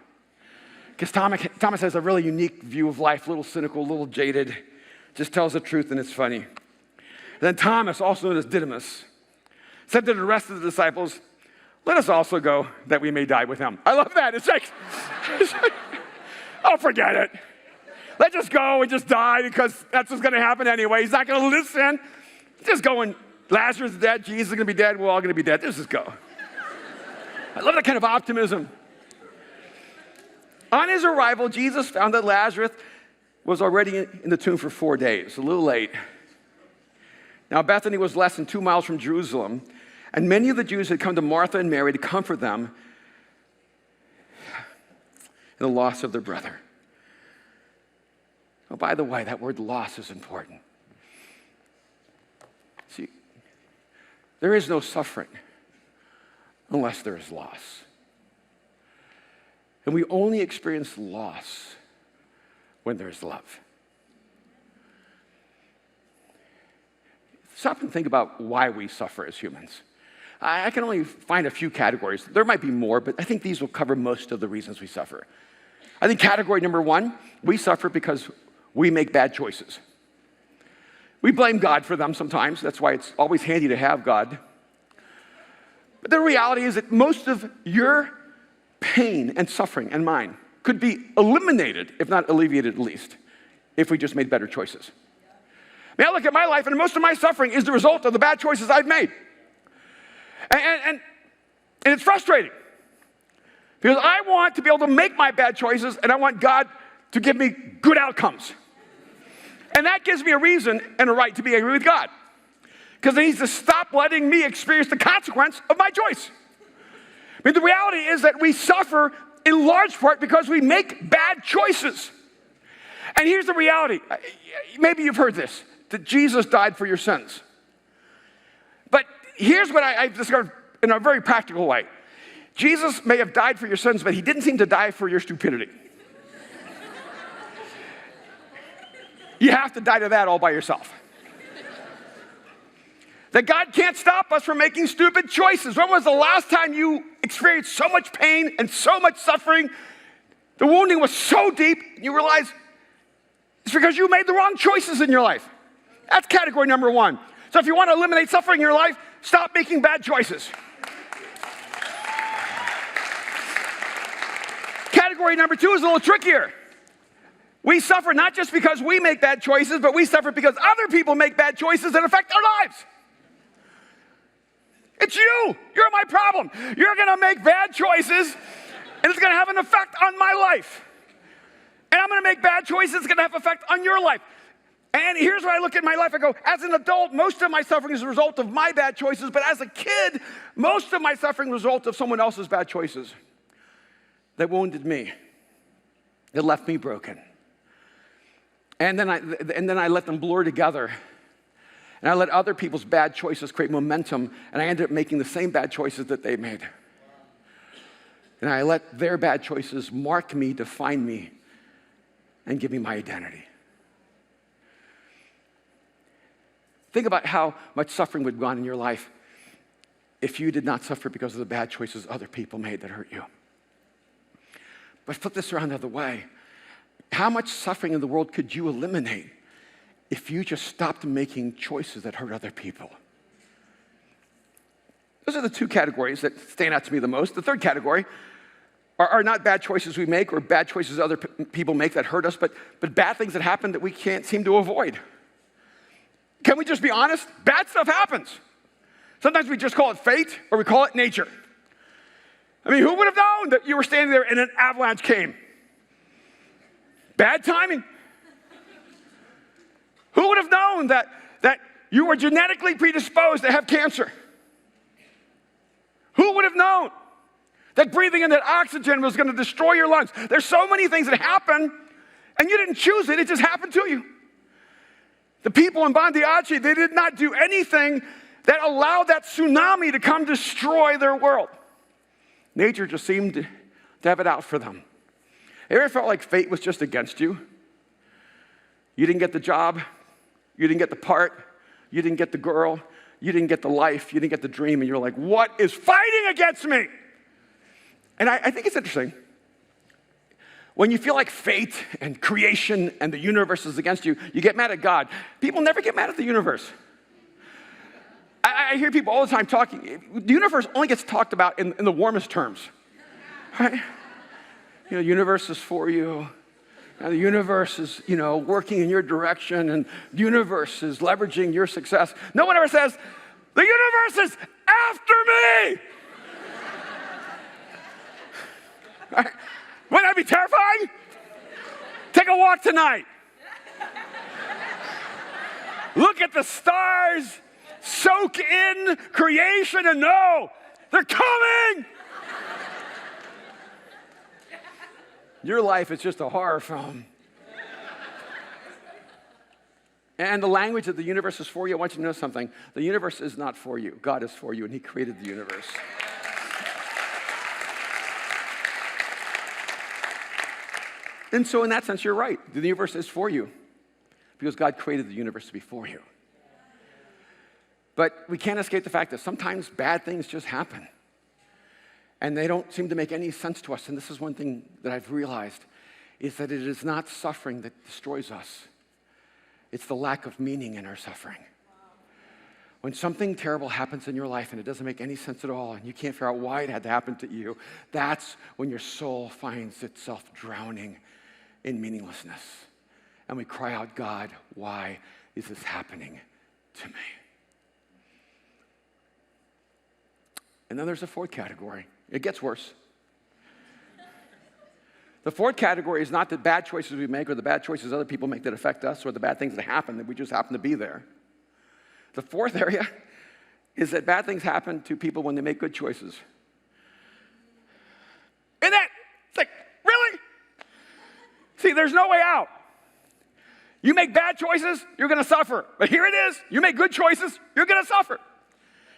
Because Thomas has a really unique view of life, a little cynical, a little jaded, just tells the truth and it's funny. And then Thomas, also known as Didymus, said to the rest of the disciples, let us also go that we may die with him. I love that. It's like oh, forget it. Let's just go and just die because that's what's going to happen anyway. He's not going to listen. Just going, Lazarus is dead, Jesus is going to be dead, we're all going to be dead. Let's just go. I love that kind of optimism. On his arrival, Jesus found that Lazarus was already in the tomb for 4 days, a little late. Now, Bethany was less than 2 miles from Jerusalem, and many of the Jews had come to Martha and Mary to comfort them in the loss of their brother. Oh, by the way, that word loss is important. See, there is no suffering unless there is loss. And we only experience loss when there's love. Stop and think about why we suffer as humans. I can only find a few categories. There might be more, but I think these will cover most of the reasons we suffer. I think category number one, we suffer because we make bad choices. We blame God for them sometimes. That's why it's always handy to have God. But the reality is that most of your pain and suffering and mine could be eliminated, if not alleviated at least, if we just made better choices. I mean, I look at my life, and most of my suffering is the result of the bad choices I've made. And it's frustrating. Because I want to be able to make my bad choices, and I want God to give me good outcomes. And that gives me a reason and a right to be angry with God. Because he needs to stop letting me experience the consequence of my choice. I mean, the reality is that we suffer in large part because we make bad choices. And here's the reality. Maybe you've heard this, that Jesus died for your sins. But here's what I've discovered in a very practical way. Jesus may have died for your sins, but he didn't seem to die for your stupidity. You have to die to that all by yourself. That God can't stop us from making stupid choices. When was the last time you experienced so much pain and so much suffering? The wounding was so deep, you realize It's because you made the wrong choices in your life. That's category number one. So if you want to eliminate suffering in your life, stop making bad choices. Category number two is a little trickier. We suffer not just because we make bad choices, but we suffer because other people make bad choices that affect our lives. It's you. You're my problem. You're going to make bad choices, and it's going to have an effect on my life. And I'm going to make bad choices. It's going to have an effect on your life. And here's where I look at my life. I go, as an adult, most of my suffering is a result of my bad choices. But as a kid, most of my suffering is a result of someone else's bad choices that wounded me, that left me broken. And then I let them blur together. And I let other people's bad choices create momentum. And I ended up making the same bad choices that they made. And I let their bad choices mark me, define me, and give me my identity. Think about how much suffering would have gone in your life if you did not suffer because of the bad choices other people made that hurt you. But flip this around the other way. How much suffering in the world could you eliminate if you just stopped making choices that hurt other people? Those are the two categories that stand out to me the most. The third category are not bad choices we make or bad choices other people make that hurt us, but bad things that happen that we can't seem to avoid. Can we just be honest? Bad stuff happens. Sometimes we just call it fate or we call it nature. I mean, who would have known that you were standing there and an avalanche came? Bad timing. Who would have known that you were genetically predisposed to have cancer? Who would have known that breathing in that oxygen was going to destroy your lungs? There's so many things that happen, and you didn't choose it. It just happened to you. The people in Bandiachi, they did not do anything that allowed that tsunami to come destroy their world. Nature just seemed to have it out for them. You ever felt like fate was just against you? You didn't get the job. You didn't get the part. You didn't get the girl. You didn't get the life. You didn't get the dream. And you're like, what is fighting against me? And I think it's interesting. When you feel like fate and creation and the universe is against you, you get mad at God. People never get mad at the universe. I hear people all the time talking. The universe only gets talked about in the warmest terms. Right? You know, the universe is for you. And the universe is, working in your direction. And the universe is leveraging your success. No one ever says, the universe is after me. Right? Wouldn't that be terrifying? Take a walk tonight. Look at the stars. Soak in creation and know they're coming. Your life is just a horror film. And the language of the universe is for you. I want you to know something. The universe is not for you. God is for you, and He created the universe. And so in that sense, you're right. The universe is for you because God created the universe to be for you. But we can't escape the fact that sometimes bad things just happen. And they don't seem to make any sense to us. And this is one thing that I've realized, is that it is not suffering that destroys us. It's the lack of meaning in our suffering. When something terrible happens in your life and it doesn't make any sense at all, and you can't figure out why it had to happen to you, that's when your soul finds itself drowning in meaninglessness. And we cry out, God, why is this happening to me? And then there's a fourth category. It gets worse. The fourth category is not the bad choices we make or the bad choices other people make that affect us or the bad things that happen that we just happen to be there. The fourth area is that bad things happen to people when they make good choices. And it's like, really? See, there's no way out. You make bad choices, you're going to suffer. But here it is. You make good choices, you're going to suffer.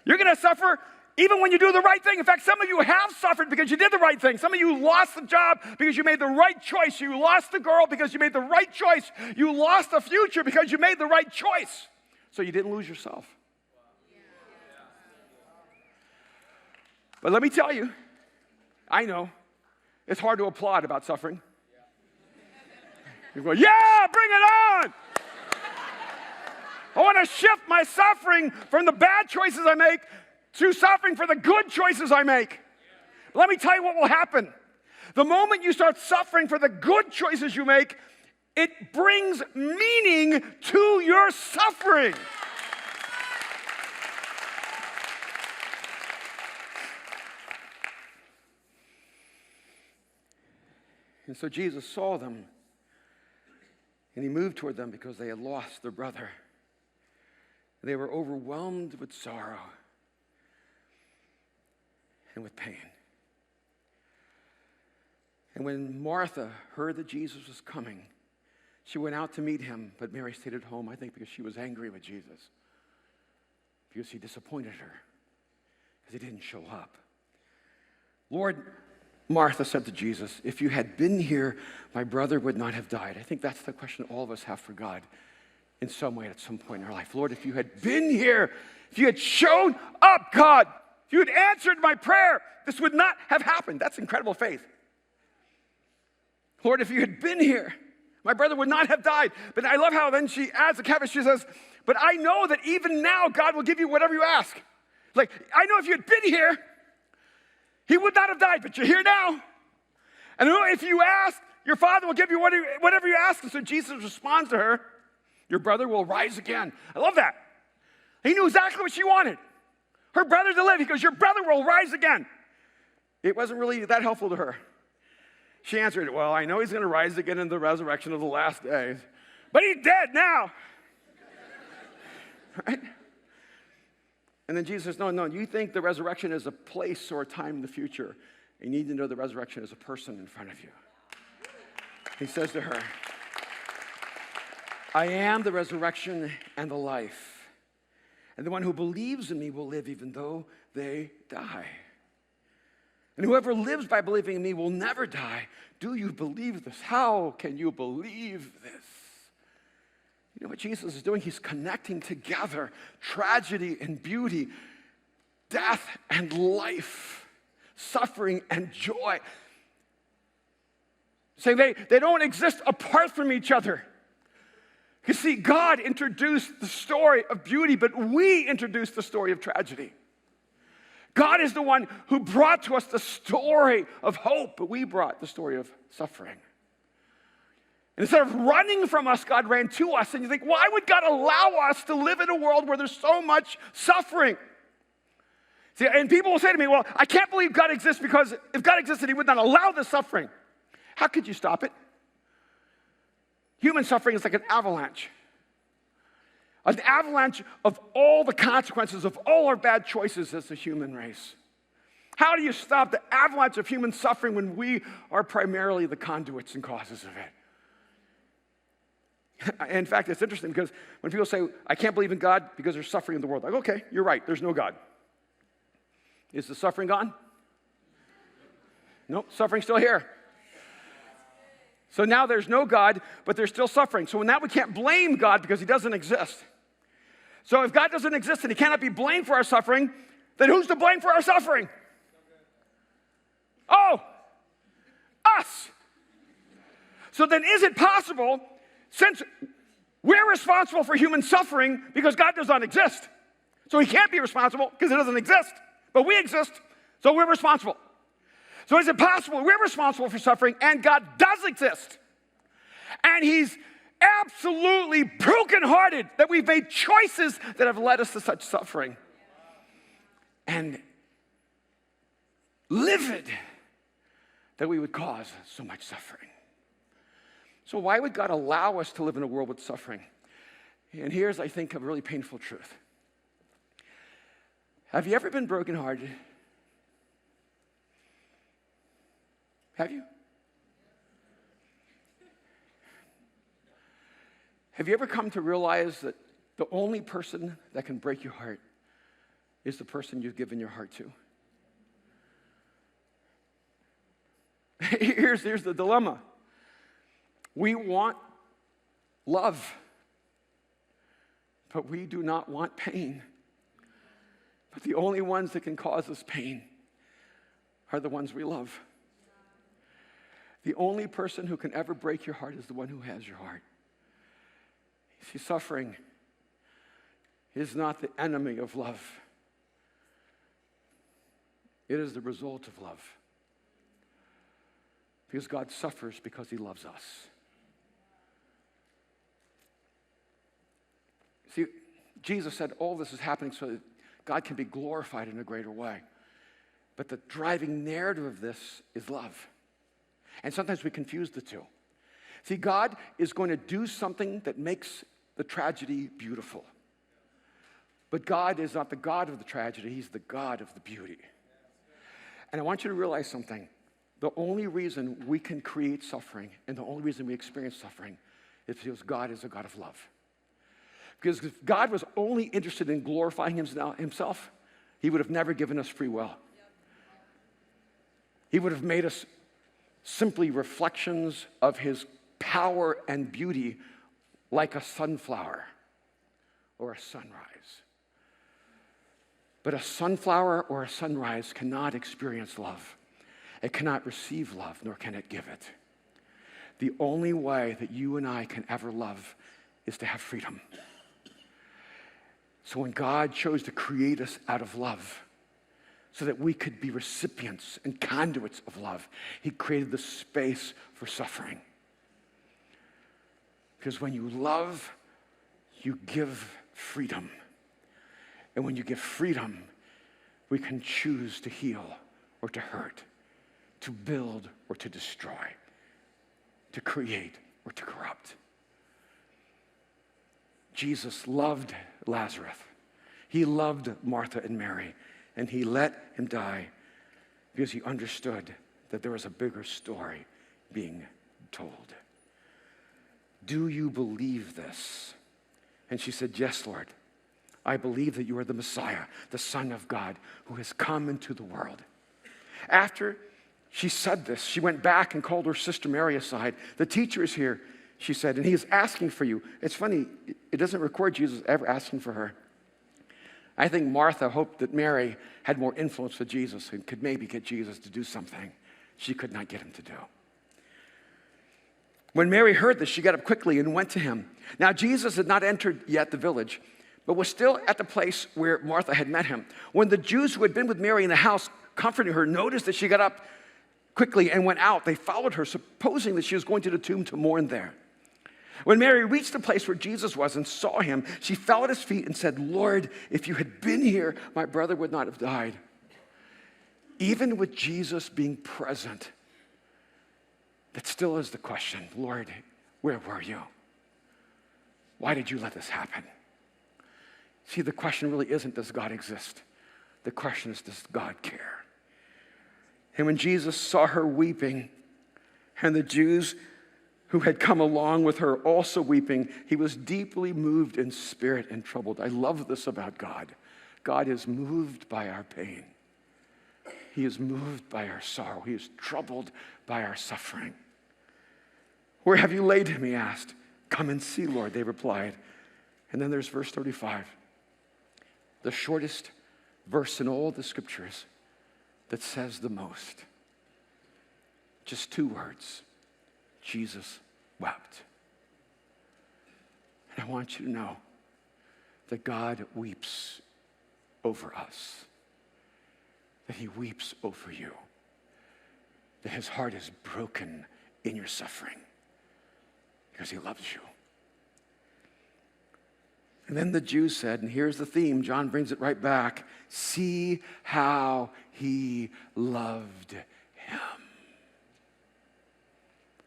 You're going to suffer even when you do the right thing. In fact, some of you have suffered because you did the right thing. Some of you lost the job because you made the right choice. You lost the girl because you made the right choice. You lost the future because you made the right choice. So you didn't lose yourself. But let me tell you, I know it's hard to applaud about suffering. You go, yeah, bring it on. I want to shift my suffering from the bad choices I make to suffering for the good choices I make. Let me tell you what will happen. The moment you start suffering for the good choices you make, it brings meaning to your suffering. And so Jesus saw them, and he moved toward them because they had lost their brother. They were overwhelmed with sorrow and with pain. And when Martha heard that Jesus was coming, she went out to meet him, but Mary stayed at home, I think because she was angry with Jesus, because he disappointed her, because he didn't show up. Lord, Martha said to Jesus, if you had been here, my brother would not have died. I think that's the question all of us have for God in some way at some point in our life. Lord, if you had been here, if you had shown up, God, if you had answered my prayer, this would not have happened. That's incredible faith. Lord, if you had been here, my brother would not have died. But I love how then she adds the caveat, she says, but I know that even now God will give you whatever you ask. Like, I know if you had been here, he would not have died, but you're here now. And if you ask, your father will give you whatever you ask. And so Jesus responds to her, your brother will rise again. I love that. He knew exactly what she wanted. Her brother to live. He goes, your brother will rise again. It wasn't really that helpful to her. She answered, well, I know he's going to rise again in the resurrection of the last days, but he's dead now. Right? And then Jesus says, no, you think the resurrection is a place or a time in the future. You need to know the resurrection is a person in front of you. He says to her, I am the resurrection and the life. And the one who believes in me will live even though they die. And whoever lives by believing in me will never die. Do you believe this? How can you believe this? You know what Jesus is doing? He's connecting together tragedy and beauty, death and life, suffering and joy. Saying they don't exist apart from each other. You see, God introduced the story of beauty, but we introduced the story of tragedy. God is the one who brought to us the story of hope, but we brought the story of suffering. And instead of running from us, God ran to us. And you think, why would God allow us to live in a world where there's so much suffering? See, and people will say to me, well, I can't believe God exists because if God existed, he would not allow this suffering. How could you stop it? Human suffering is like an avalanche of all the consequences of all our bad choices as a human race. How do you stop the avalanche of human suffering when we are primarily the conduits and causes of it? In fact, it's interesting because when people say, I can't believe in God because there's suffering in the world, like, okay, you're right, there's no God. Is the suffering gone? Nope, suffering's still here. So now there's no God, but there's still suffering. So now we can't blame God because he doesn't exist. So if God doesn't exist and he cannot be blamed for our suffering, then who's to blame for our suffering? Oh, us. So then is it possible, since we're responsible for human suffering because God does not exist, so he can't be responsible because he doesn't exist, but we exist, so we're responsible. So is it possible we're responsible for suffering and God does exist? And he's absolutely brokenhearted that we've made choices that have led us to such suffering. And livid that we would cause so much suffering. So why would God allow us to live in a world with suffering? And here's, I think, a really painful truth. Have you ever been brokenhearted? Have you? Have you ever come to realize that the only person that can break your heart is the person you've given your heart to? Here's the dilemma. We want love, but we do not want pain. But the only ones that can cause us pain are the ones we love. The only person who can ever break your heart is the one who has your heart. See, suffering is not the enemy of love. It is the result of love. Because God suffers because he loves us. See, Jesus said all this is happening so that God can be glorified in a greater way. But the driving narrative of this is love. And sometimes we confuse the two. See, God is going to do something that makes the tragedy beautiful. But God is not the God of the tragedy, he's the God of the beauty. And I want you to realize something. The only reason we can create suffering and the only reason we experience suffering is because God is a God of love. Because if God was only interested in glorifying himself, he would have never given us free will. He would have made us simply reflections of his power and beauty, like a sunflower or a sunrise. But a sunflower or a sunrise cannot experience love. It cannot receive love, nor can it give it. The only way that you and I can ever love is to have freedom. So when God chose to create us out of love, so that we could be recipients and conduits of love, he created the space for suffering. Because when you love, you give freedom. And when you give freedom, we can choose to heal or to hurt, to build or to destroy, to create or to corrupt. Jesus loved Lazarus. He loved Martha and Mary, and he let him die because he understood that there was a bigger story being told. Do you believe this? And she said, yes, Lord. I believe that you are the Messiah, the Son of God, who has come into the world. After she said this, she went back and called her sister Mary aside. The teacher is here, she said, and he is asking for you. It's funny, it doesn't record Jesus ever asking for her. I think Martha hoped that Mary had more influence with Jesus and could maybe get Jesus to do something she could not get him to do. When Mary heard this, she got up quickly and went to him. Now, Jesus had not entered yet the village, but was still at the place where Martha had met him. When the Jews who had been with Mary in the house, comforting her, noticed that she got up quickly and went out, they followed her, supposing that she was going to the tomb to mourn there. When Mary reached the place where Jesus was and saw him, she fell at his feet and said, Lord, if you had been here, my brother would not have died. Even with Jesus being present, that still is the question, Lord, where were you? Why did you let this happen? See, the question really isn't, does God exist? The question is, does God care? And when Jesus saw her weeping, and the Jews who had come along with her also weeping, he was deeply moved in spirit and troubled. I love this about God. God is moved by our pain. He is moved by our sorrow. He is troubled by our suffering. Where have you laid him, he asked. Come and see, Lord, they replied. And then there's verse 35. The shortest verse in all the scriptures that says the most. Just 2 words. Jesus wept. And I want you to know that God weeps over us. That he weeps over you. That his heart is broken in your suffering because he loves you. And then the Jews said, and here's the theme, John brings it right back, see how he loved him.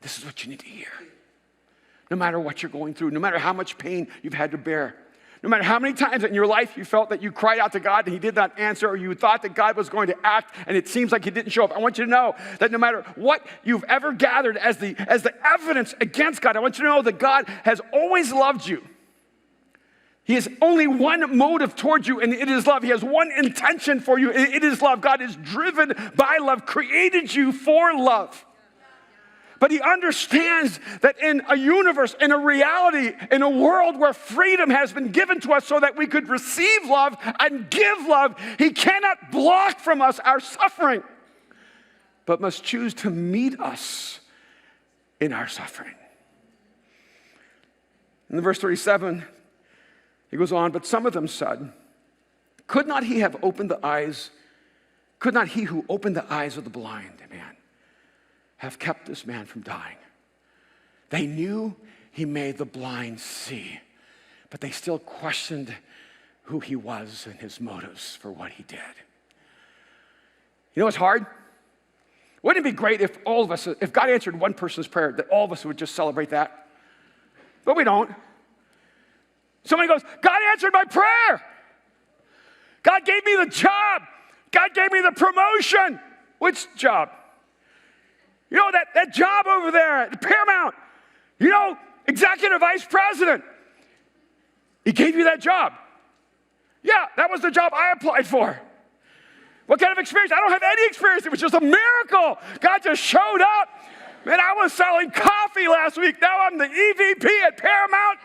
This is what you need to hear. No matter what you're going through, no matter how much pain you've had to bear, no matter how many times in your life you felt that you cried out to God and he did not answer, or you thought that God was going to act and it seems like he didn't show up. I want you to know that no matter what you've ever gathered as the evidence against God, I want you to know that God has always loved you. He has only one motive towards you, and it is love. He has one intention for you, and it is love. God is driven by love, created you for love. But he understands that in a universe, in a reality, in a world where freedom has been given to us so that we could receive love and give love, he cannot block from us our suffering, but must choose to meet us in our suffering. In verse 37, he goes on, but some of them said, could not he who opened the eyes of the blind man have kept this man from dying? They knew he made the blind see, but they still questioned who he was and his motives for what he did. You know what's hard? Wouldn't it be great if all of us, if God answered one person's prayer, that all of us would just celebrate that? But we don't. Somebody goes, God answered my prayer. God gave me the job. God gave me the promotion. Which job? You know, that job over there at Paramount. You know, executive vice president. He gave you that job. Yeah, that was the job I applied for. What kind of experience? I don't have any experience. It was just a miracle. God just showed up. Man, I was selling coffee last week. Now I'm the EVP at Paramount.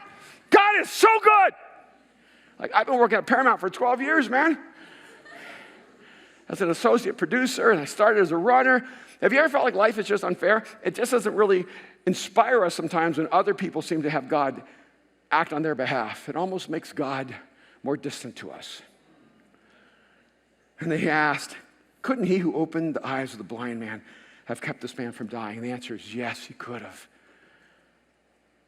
God is so good. Like, I've been working at Paramount for 12 years, man. As an associate producer, and I started as a runner. Have you ever felt like life is just unfair? It just doesn't really inspire us sometimes when other people seem to have God act on their behalf. It almost makes God more distant to us. And they asked, couldn't he who opened the eyes of the blind man have kept this man from dying? And the answer is yes, he could have.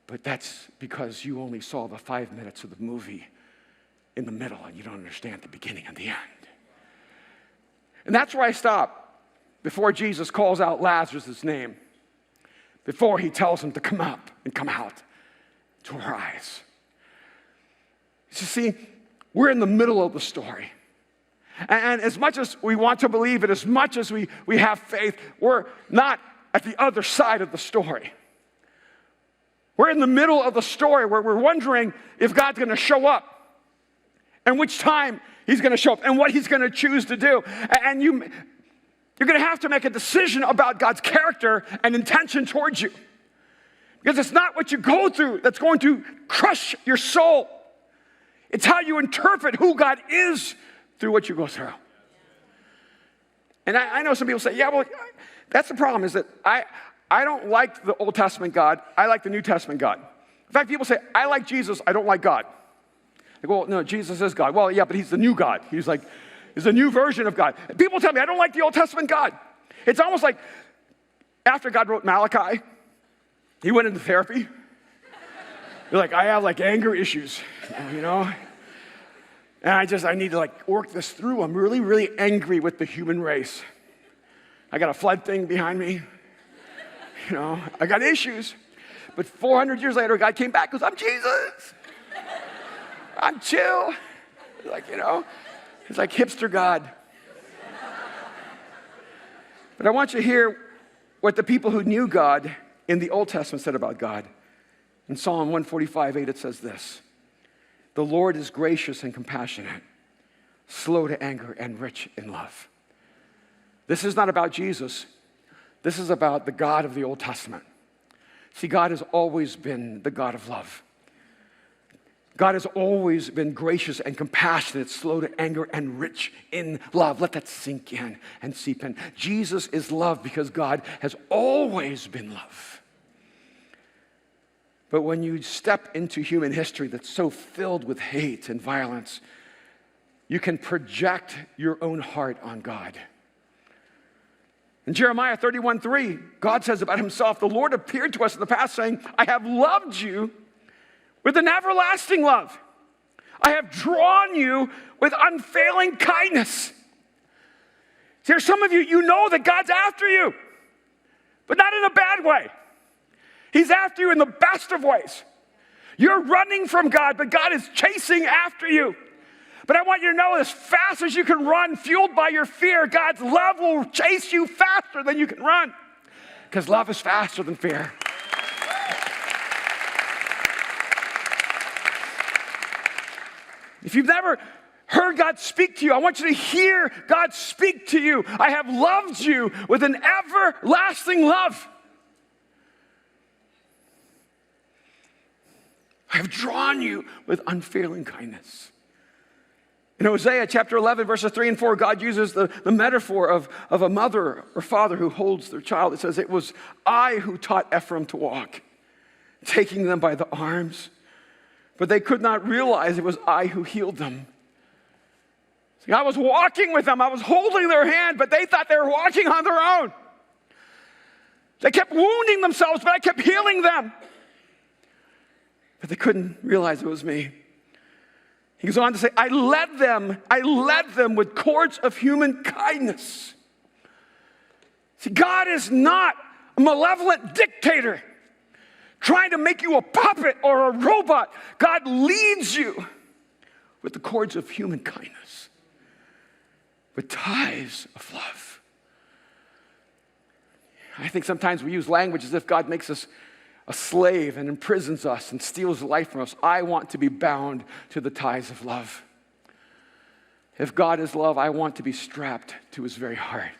But that's because you only saw the 5 minutes of the movie in the middle and you don't understand the beginning and the end. And that's where I stop before Jesus calls out Lazarus' name, before he tells him to come up and come out to arise. You see, we're in the middle of the story. And as much as we want to believe it, as much as we have faith, we're not at the other side of the story. We're in the middle of the story where we're wondering if God's going to show up and which time he's going to show up and what he's going to choose to do. And you're going to have to make a decision about God's character and intention towards you. Because it's not what you go through that's going to crush your soul. It's how you interpret who God is through what you go through. And I know some people say, yeah, well, that's the problem is that I don't like the Old Testament God. I like the New Testament God. In fact, people say, I like Jesus. I don't like God. I go, well, no, Jesus is God. Well, yeah, but he's the new God. He's a new version of God. And people tell me, I don't like the Old Testament God. It's almost like after God wrote Malachi, he went into therapy. You're like, I have like anger issues, you know? And I need to like work this through. I'm really, really angry with the human race. I got a flood thing behind me. You know, I got issues. But 400 years later, God came back and goes, I'm Jesus. I'm chill. Like, you know, it's like hipster God. But I want you to hear what the people who knew God in the Old Testament said about God. In Psalm 145:8, it says this: the Lord is gracious and compassionate, slow to anger and rich in love. This is not about Jesus. This is about the God of the Old Testament. See, God has always been the God of love. God has always been gracious and compassionate, slow to anger and rich in love. Let that sink in and seep in. Jesus is love because God has always been love. But when you step into human history that's so filled with hate and violence, you can project your own heart on God. In Jeremiah 31:3, God says about himself, the Lord appeared to us in the past saying, I have loved you with an everlasting love. I have drawn you with unfailing kindness. There's some of you, you know that God's after you, but not in a bad way. He's after you in the best of ways. You're running from God, but God is chasing after you. But I want you to know, as fast as you can run, fueled by your fear, God's love will chase you faster than you can run. Because love is faster than fear. If you've never heard God speak to you, I want you to hear God speak to you. I have loved you with an everlasting love. I have drawn you with unfailing kindness. In Hosea chapter 11, verses 3 and 4, God uses the metaphor of a mother or father who holds their child. It says, it was I who taught Ephraim to walk, taking them by the arms, but they could not realize it was I who healed them. See, I was walking with them. I was holding their hand, but they thought they were walking on their own. They kept wounding themselves, but I kept healing them. But they couldn't realize it was me. He goes on to say, I led them with cords of human kindness. See, God is not a malevolent dictator trying to make you a puppet or a robot. God leads you with the cords of human kindness, with ties of love. I think sometimes we use language as if God makes us a slave and imprisons us and steals life from us. I want to be bound to the ties of love. If God is love, I want to be strapped to his very heart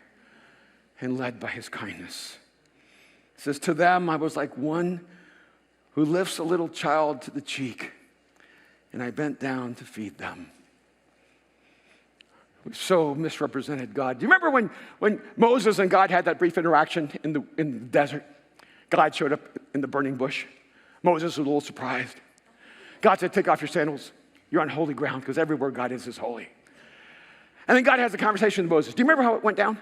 and led by his kindness. It says, to them I was like one who lifts a little child to the cheek, and I bent down to feed them. We so misrepresented God. Do you remember when Moses and God had that brief interaction in the desert? God showed up in the burning bush. Moses was a little surprised. God said, take off your sandals. You're on holy ground, because everywhere God is holy. And then God has a conversation with Moses. Do you remember how it went down?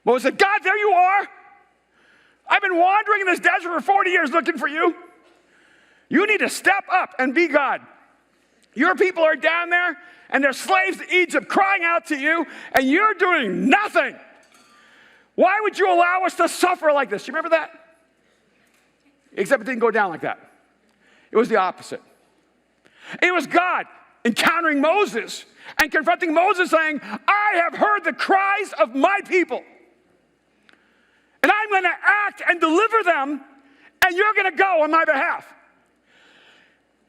Moses said, God, there you are. I've been wandering in this desert for 40 years looking for you. You need to step up and be God. Your people are down there, and they're slaves to Egypt crying out to you, and you're doing nothing. Why would you allow us to suffer like this? Do you remember that? Except it didn't go down like that. It was the opposite. It was God encountering Moses and confronting Moses saying, I have heard the cries of my people, and I'm going to act and deliver them, and you're going to go on my behalf.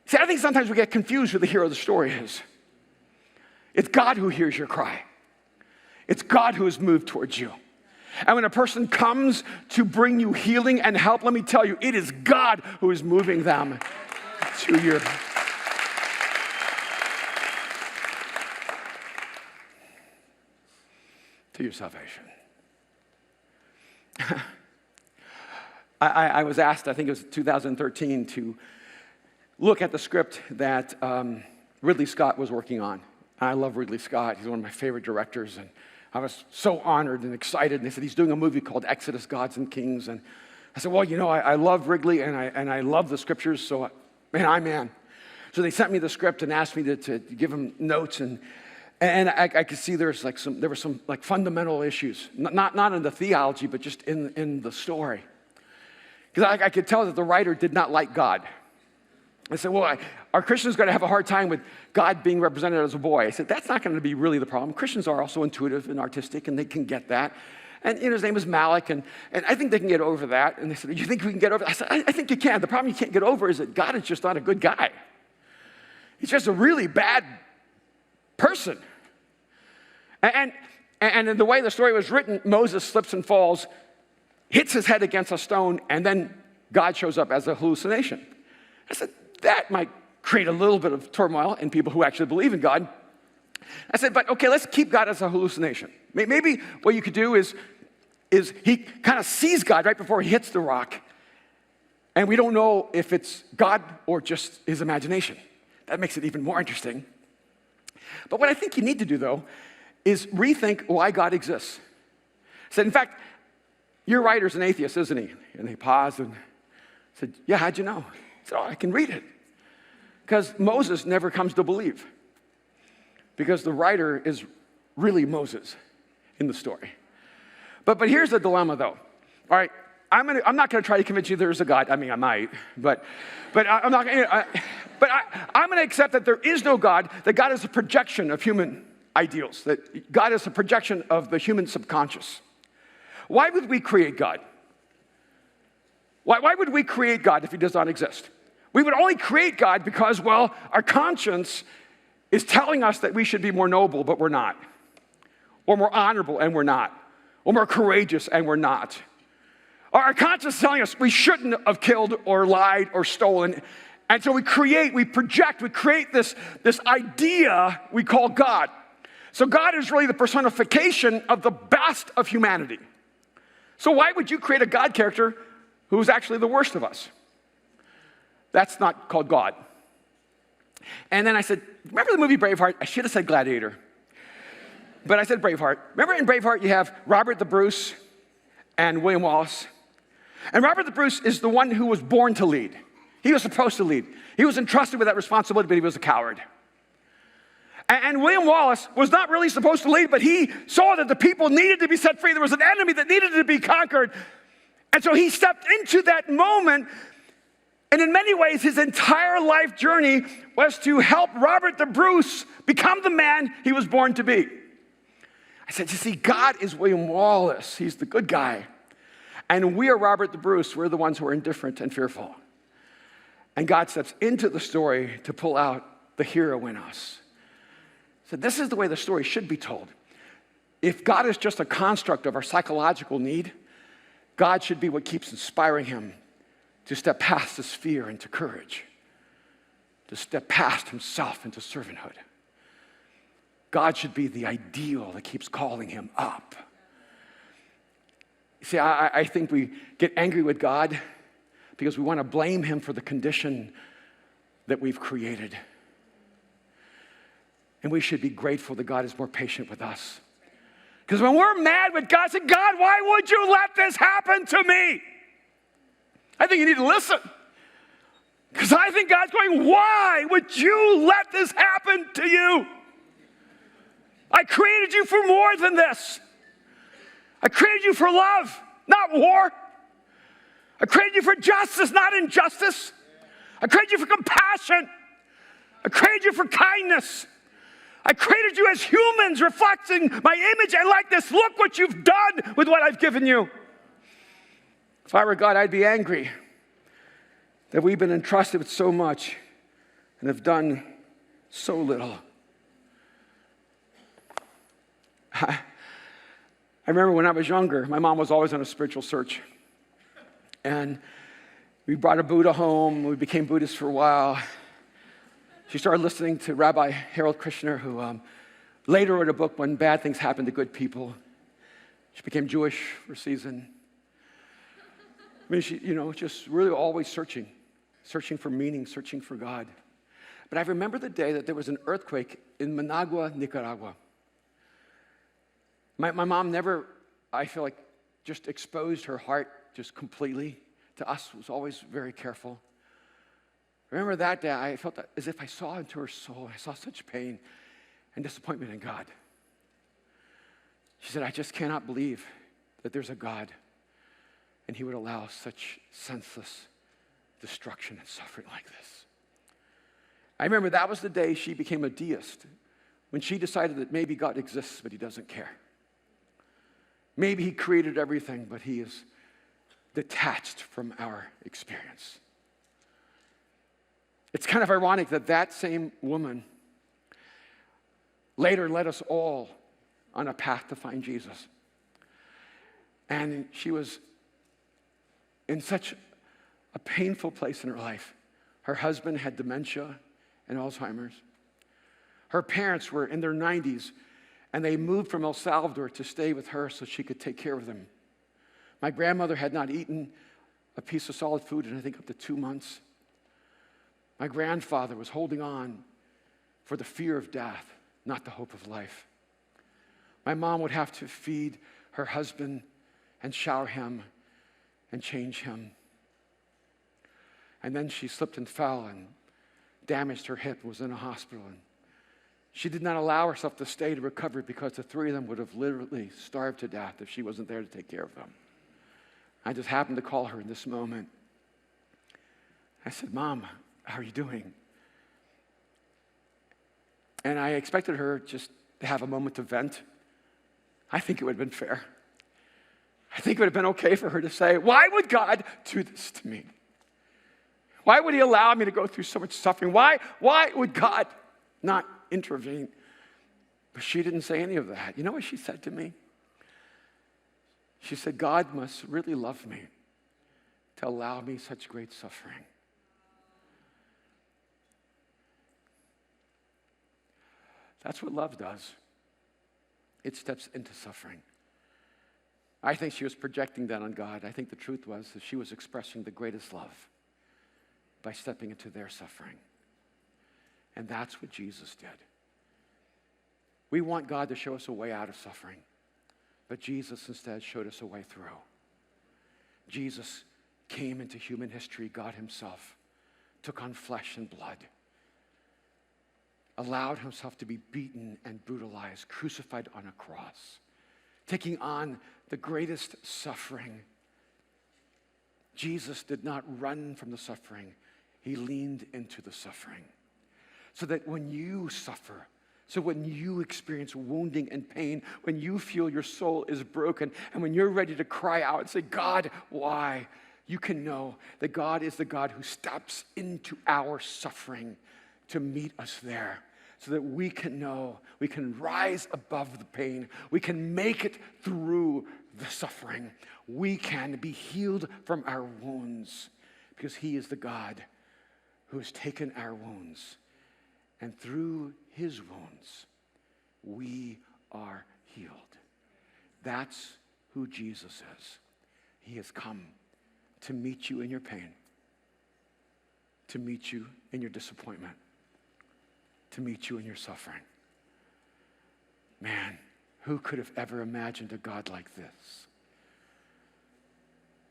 See, I think sometimes we get confused who the hero of the story is. It's God who hears your cry. It's God who is moved towards you. And when a person comes to bring you healing and help, let me tell you, it is God who is moving them to your salvation. I was asked, I think it was 2013, to look at the script that Ridley Scott was working on. I love Ridley Scott. He's one of my favorite directors, and I was so honored and excited. And they said, he's doing a movie called Exodus, Gods and Kings. And I said, well, you know, I love Wrigley, and I love the scriptures, so I'm in. So they sent me the script and asked me to give them notes, and I could see there were some fundamental issues, not in the theology, but just in the story. Because I could tell that the writer did not like God. I said, well, are Christians going to have a hard time with God being represented as a boy? I said, that's not going to be really the problem. Christians are also intuitive and artistic, and they can get that. And his name is Malik, and I think they can get over that. And they said, you think we can get over that? I said, I think you can. The problem you can't get over is that God is just not a good guy. He's just a really bad person. And in the way the story was written, Moses slips and falls, hits his head against a stone, and then God shows up as a hallucination. I said, that might create a little bit of turmoil in people who actually believe in God. I said, but okay, let's keep God as a hallucination. Maybe what you could do is he kind of sees God right before he hits the rock, and we don't know if it's God or just his imagination. That makes it even more interesting. But what I think you need to do, though, is rethink why God exists. I said, in fact, your writer's an atheist, isn't he? And they paused and said, yeah, how'd you know? I said, oh, I can read it. Because Moses never comes to believe. Because the writer is really Moses in the story. But here's the dilemma, though. All right, I'm not going to try to convince you there's a God. I mean, I might, but I'm not. I'm going to accept that there is no God. That God is a projection of human ideals. That God is a projection of the human subconscious. Why would we create God? Why would we create God if he does not exist? We would only create God because, well, our conscience is telling us that we should be more noble, but we're not. Or more honorable, and we're not. Or more courageous, and we're not. Our conscience is telling us we shouldn't have killed or lied or stolen, And so we project, we create this idea we call God. So God is really the personification of the best of humanity. So why would you create a God character who's actually the worst of us? That's not called God. And then I said, remember the movie Braveheart? I should have said Gladiator. But I said Braveheart. Remember in Braveheart you have Robert the Bruce and William Wallace? And Robert the Bruce is the one who was born to lead. He was supposed to lead. He was entrusted with that responsibility, but he was a coward. And William Wallace was not really supposed to lead, but he saw that the people needed to be set free. There was an enemy that needed to be conquered. And so he stepped into that moment. And in many ways, his entire life journey was to help Robert the Bruce become the man he was born to be. I said, you see, God is William Wallace. He's the good guy. And we are Robert the Bruce. We're the ones who are indifferent and fearful. And God steps into the story to pull out the hero in us. So this is the way the story should be told. If God is just a construct of our psychological need, God should be what keeps inspiring him to step past his fear into courage, to step past himself into servanthood. God should be the ideal that keeps calling him up. See, I think we get angry with God because we want to blame him for the condition that we've created. And we should be grateful that God is more patient with us. Because when we're mad with God, say, God, why would you let this happen to me? I think you need to listen. Because I think God's going, why would you let this happen to you? I created you for more than this. I created you for love, not war. I created you for justice, not injustice. I created you for compassion. I created you for kindness. I created you as humans reflecting my image and likeness. Look what you've done with what I've given you. If I were God, I'd be angry that we've been entrusted with so much and have done so little. I remember when I was younger, my mom was always on a spiritual search. And we brought a Buddha home. We became Buddhists for a while. She started listening to Rabbi Harold Kushner, who later wrote a book, When Bad Things Happen to Good People. She became Jewish for a season. I mean, she, just really always searching for meaning, searching for God. But I remember the day that there was an earthquake in Managua, Nicaragua. My mom never, I feel like, just exposed her heart just completely to us, was always very careful. I remember that day, I felt as if I saw into her soul. I saw such pain and disappointment in God. She said, I just cannot believe that there's a God and he would allow such senseless destruction and suffering like this. I remember that was the day she became a deist, when she decided that maybe God exists, but he doesn't care. Maybe he created everything, but he is detached from our experience. It's kind of ironic that that same woman later led us all on a path to find Jesus. And she was in such a painful place in her life. Her husband had dementia and Alzheimer's. Her parents were in their 90s, and they moved from El Salvador to stay with her so she could take care of them. My grandmother had not eaten a piece of solid food in, I think, up to 2 months. My grandfather was holding on for the fear of death, not the hope of life. My mom would have to feed her husband and shower him and change him. And then she slipped and fell and damaged her hip, was in a hospital. And she did not allow herself to stay to recover because the three of them would have literally starved to death if she wasn't there to take care of them. I just happened to call her in this moment. I said, Mom, how are you doing? And I expected her just to have a moment to vent. I think it would have been fair. I think it would have been okay for her to say, why would God do this to me? Why would he allow me to go through so much suffering? Why would God not intervene? But she didn't say any of that. You know what she said to me? She said, God must really love me to allow me such great suffering. That's what love does. It steps into suffering. I think she was projecting that on God. I think the truth was that she was expressing the greatest love by stepping into their suffering. And that's what Jesus did. We want God to show us a way out of suffering, but Jesus instead showed us a way through. Jesus came into human history, God himself, took on flesh and blood, allowed himself to be beaten and brutalized, crucified on a cross, taking on the greatest suffering. Jesus did not run from the suffering. He leaned into the suffering. So that when you suffer, so when you experience wounding and pain, when you feel your soul is broken, and when you're ready to cry out and say, God, why? You can know that God is the God who steps into our suffering to meet us there, so that we can know, we can rise above the pain, we can make it through the suffering, we can be healed from our wounds, because he is the God who has taken our wounds, and through his wounds, we are healed. That's who Jesus is. He has come to meet you in your pain, to meet you in your disappointment, to meet you in your suffering. Man, who could have ever imagined a God like this,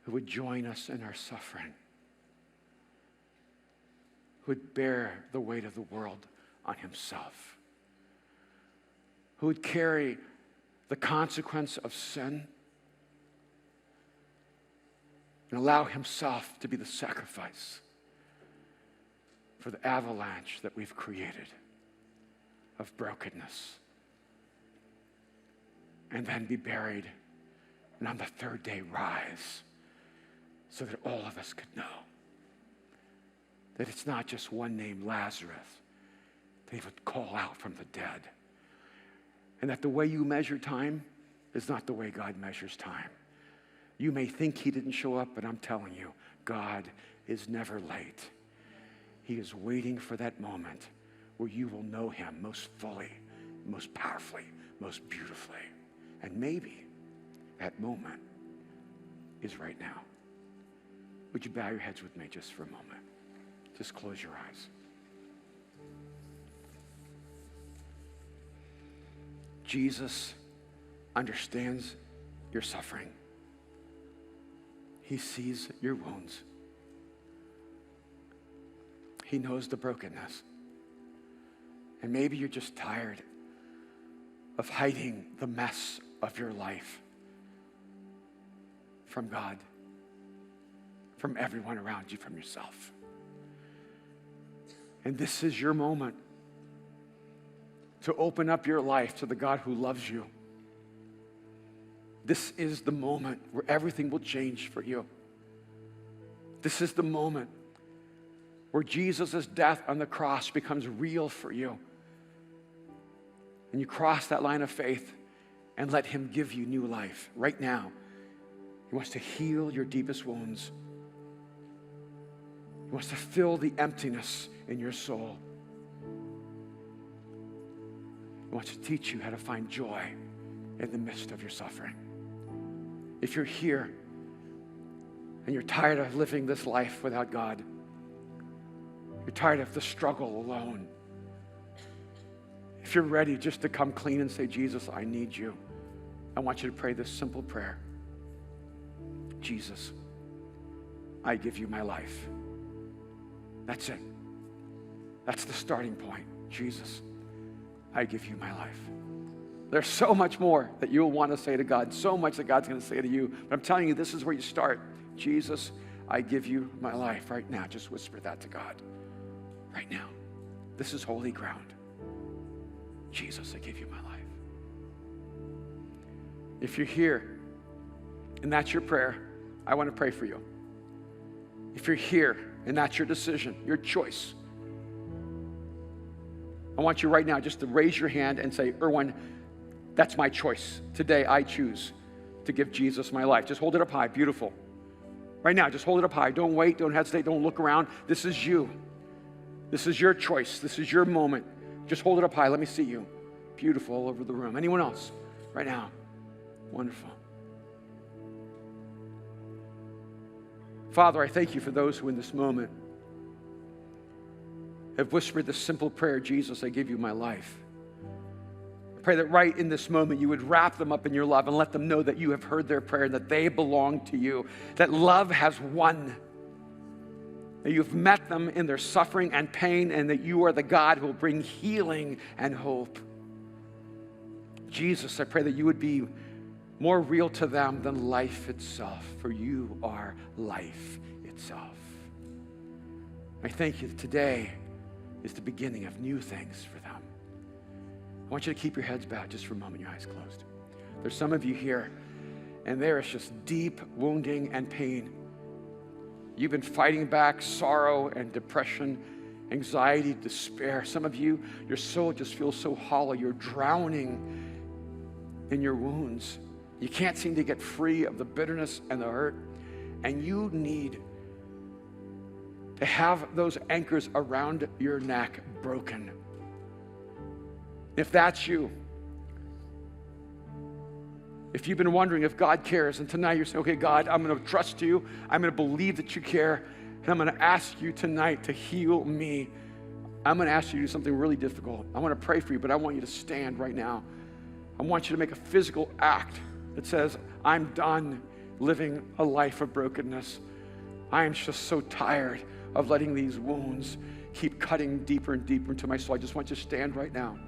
who would join us in our suffering, who would bear the weight of the world on himself, who would carry the consequence of sin and allow himself to be the sacrifice for the avalanche that we've created of brokenness, and then be buried, and on the third day rise, so that all of us could know that it's not just one named Lazarus that he would call out from the dead, and that the way you measure time is not the way God measures time. You may think he didn't show up, but I'm telling you, God is never late. He is waiting for that moment where you will know him most fully, most powerfully, most beautifully. And maybe that moment is right now. Would you bow your heads with me just for a moment? Just close your eyes. Jesus understands your suffering. He sees your wounds. He knows the brokenness. And maybe you're just tired of hiding the mess of your life from God, from everyone around you, from yourself. And this is your moment to open up your life to the God who loves you. This is the moment where everything will change for you. This is the moment where Jesus' death on the cross becomes real for you. And you cross that line of faith and let him give you new life right now. He wants to heal your deepest wounds. He wants to fill the emptiness in your soul. He wants to teach you how to find joy in the midst of your suffering. If you're here and you're tired of living this life without God, you're tired of the struggle alone, if you're ready just to come clean and say, Jesus, I need you, I want you to pray this simple prayer. Jesus, I give you my life. That's it. That's the starting point. Jesus, I give you my life. There's so much more that you'll want to say to God, so much that God's going to say to you. But I'm telling you, this is where you start. Jesus, I give you my life right now. Just whisper that to God right now. This is holy ground. Jesus, I give you my life. If you're here and that's your prayer, I want to pray for you. If you're here and that's your decision, your choice, I want you right now just to raise your hand and say, Erwin, that's my choice. Today I choose to give Jesus my life. Just hold it up high. Beautiful. Right now, just hold it up high. Don't wait. Don't hesitate. Don't look around. This is you. This is your choice. This is your moment. Just hold it up high. Let me see you. Beautiful all over the room. Anyone else right now? Wonderful. Father, I thank you for those who in this moment have whispered this simple prayer, Jesus, I give you my life. I pray that right in this moment you would wrap them up in your love and let them know that you have heard their prayer and that they belong to you, that love has won, that you've met them in their suffering and pain, and that you are the God who will bring healing and hope. Jesus, I pray that you would be more real to them than life itself, for you are life itself. I thank you that today is the beginning of new things for them. I want you to keep your heads bowed just for a moment, your eyes closed. There's some of you here, and there is just deep wounding and pain. You've been fighting back sorrow and depression, anxiety, despair. Some of you, your soul just feels so hollow. You're drowning in your wounds. You can't seem to get free of the bitterness and the hurt. And you need to have those anchors around your neck broken. If that's you, if you've been wondering if God cares, and tonight you're saying, okay, God, I'm going to trust you. I'm going to believe that you care. And I'm going to ask you tonight to heal me. I'm going to ask you to do something really difficult. I want to pray for you, but I want you to stand right now. I want you to make a physical act that says, I'm done living a life of brokenness. I am just so tired of letting these wounds keep cutting deeper and deeper into my soul. I just want you to stand right now.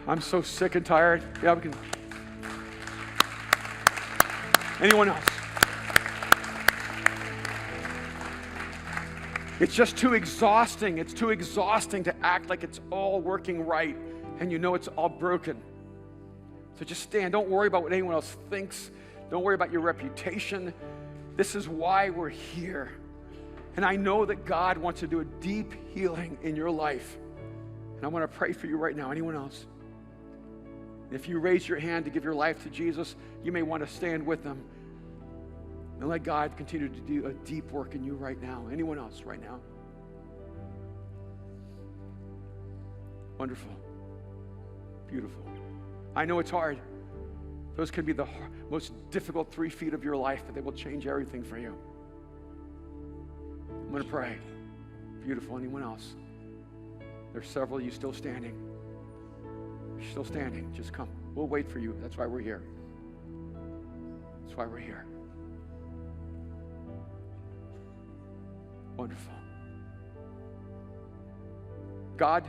I'm so sick and tired. Yeah, we can. Anyone else? It's just too exhausting. It's too exhausting to act like it's all working right and you know it's all broken. So just stand. Don't worry about what anyone else thinks. Don't worry about your reputation. This is why we're here. And I know that God wants to do a deep healing in your life. And I want to pray for you right now. Anyone else? If you raise your hand to give your life to Jesus, you may want to stand with them and let God continue to do a deep work in you right now. Anyone else right now? Wonderful. Beautiful. I know it's hard. Those can be the most difficult 3 feet of your life, but they will change everything for you. I'm going to pray. Beautiful. Anyone else? There's several of you still standing. You're still standing. Just come. We'll wait for you. That's why we're here. That's why we're here. Wonderful. God,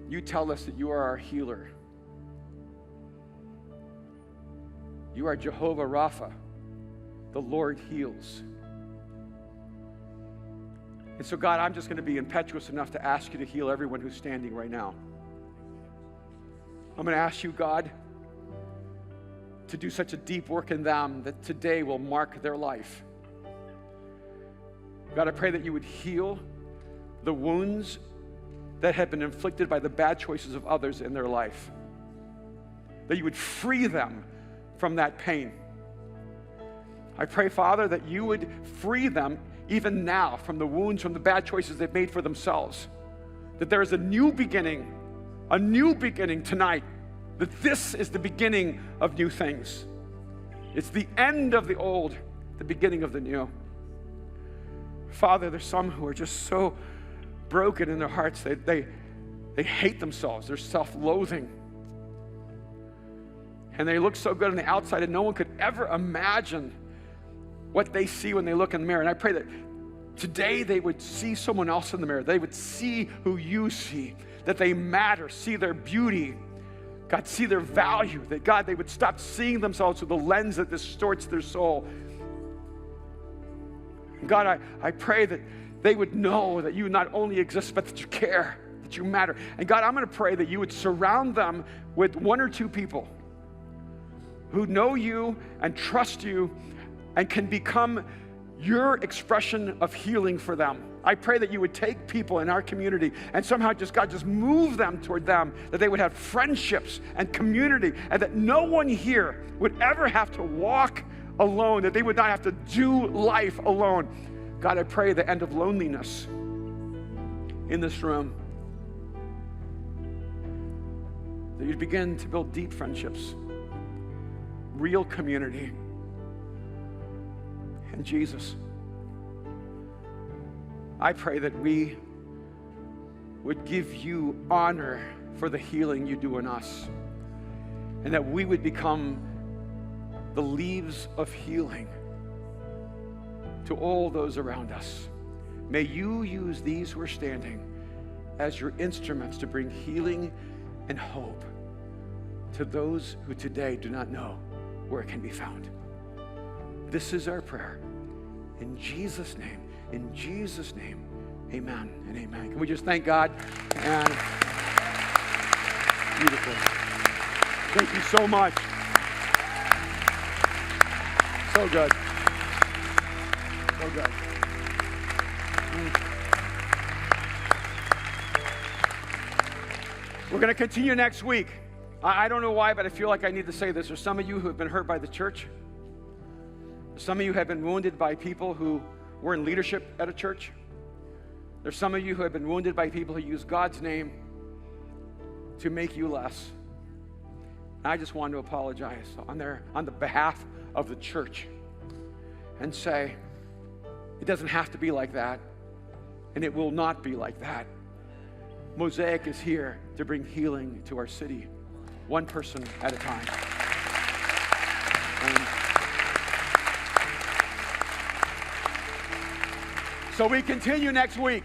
you tell us that you are our healer. You are Jehovah Rapha. The Lord heals. And so, God, I'm just going to be impetuous enough to ask you to heal everyone who's standing right now. I'm going to ask you, God, to do such a deep work in them that today will mark their life. God, I pray that you would heal the wounds that have been inflicted by the bad choices of others in their life. That you would free them from that pain. I pray, Father, that you would free them even now from the wounds, from the bad choices they've made for themselves. That there is a new beginning tonight. That this is the beginning of new things. It's the end of the old, the beginning of the new. Father, there's some who are just so broken in their hearts. They hate themselves. They're self-loathing. And they look so good on the outside, and no one could ever imagine what they see when they look in the mirror. And I pray that today they would see someone else in the mirror. They would see who you see, that they matter, see their beauty, God, see their value, that God, they would stop seeing themselves through the lens that distorts their soul. And God, I pray that they would know that you not only exist, but that you care, that you matter. And God, I'm going to pray that you would surround them with 1 or 2 people who know you and trust you and can become your expression of healing for them. I pray that you would take people in our community and somehow just move them toward them, that they would have friendships and community, and that no one here would ever have to walk alone, that they would not have to do life alone. God, I pray the end of loneliness in this room. that you'd begin to build deep friendships, real community. And Jesus, I pray that we would give you honor for the healing you do in us, and that we would become the leaves of healing to all those around us. May you use these who are standing as your instruments to bring healing and hope to those who today do not know where it can be found. This is our prayer. In Jesus' name, amen and amen. Can we just thank God? And beautiful. Thank you so much. So good. So good. We're going to continue next week. I don't know why, but I feel like I need to say this. There's some of you who have been hurt by the church. Some of you have been wounded by people who were in leadership at a church. There's some of you who have been wounded by people who use God's name to make you less. I just want to apologize on the behalf of the church and say, it doesn't have to be like that, and it will not be like that. Mosaic is here to bring healing to our city, one person at a time. And so we continue next week.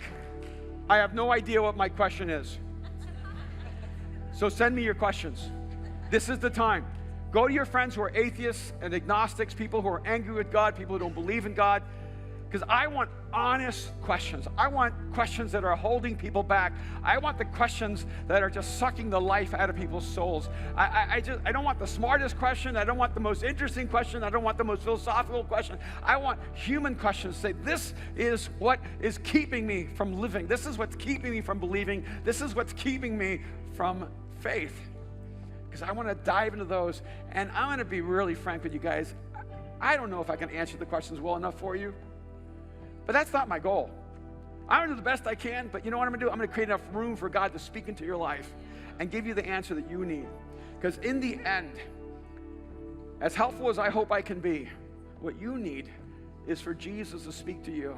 I have no idea what my question is. So send me your questions. This is the time. Go to your friends who are atheists and agnostics, people who are angry with God, people who don't believe in God, because I want honest questions. I want questions that are holding people back. I want the questions that are just sucking the life out of people's souls. I don't want the smartest question. I don't want the most interesting question. I don't want the most philosophical question. I want human questions. Say, this is what is keeping me from living. This is what's keeping me from believing. This is what's keeping me from faith. Because I want to dive into those. And I'm going to be really frank with you guys. I don't know if I can answer the questions well enough for you. But that's not my goal. I'm going to do the best I can, but you know what I'm going to do? I'm going to create enough room for God to speak into your life and give you the answer that you need. Because in the end, as helpful as I hope I can be, what you need is for Jesus to speak to you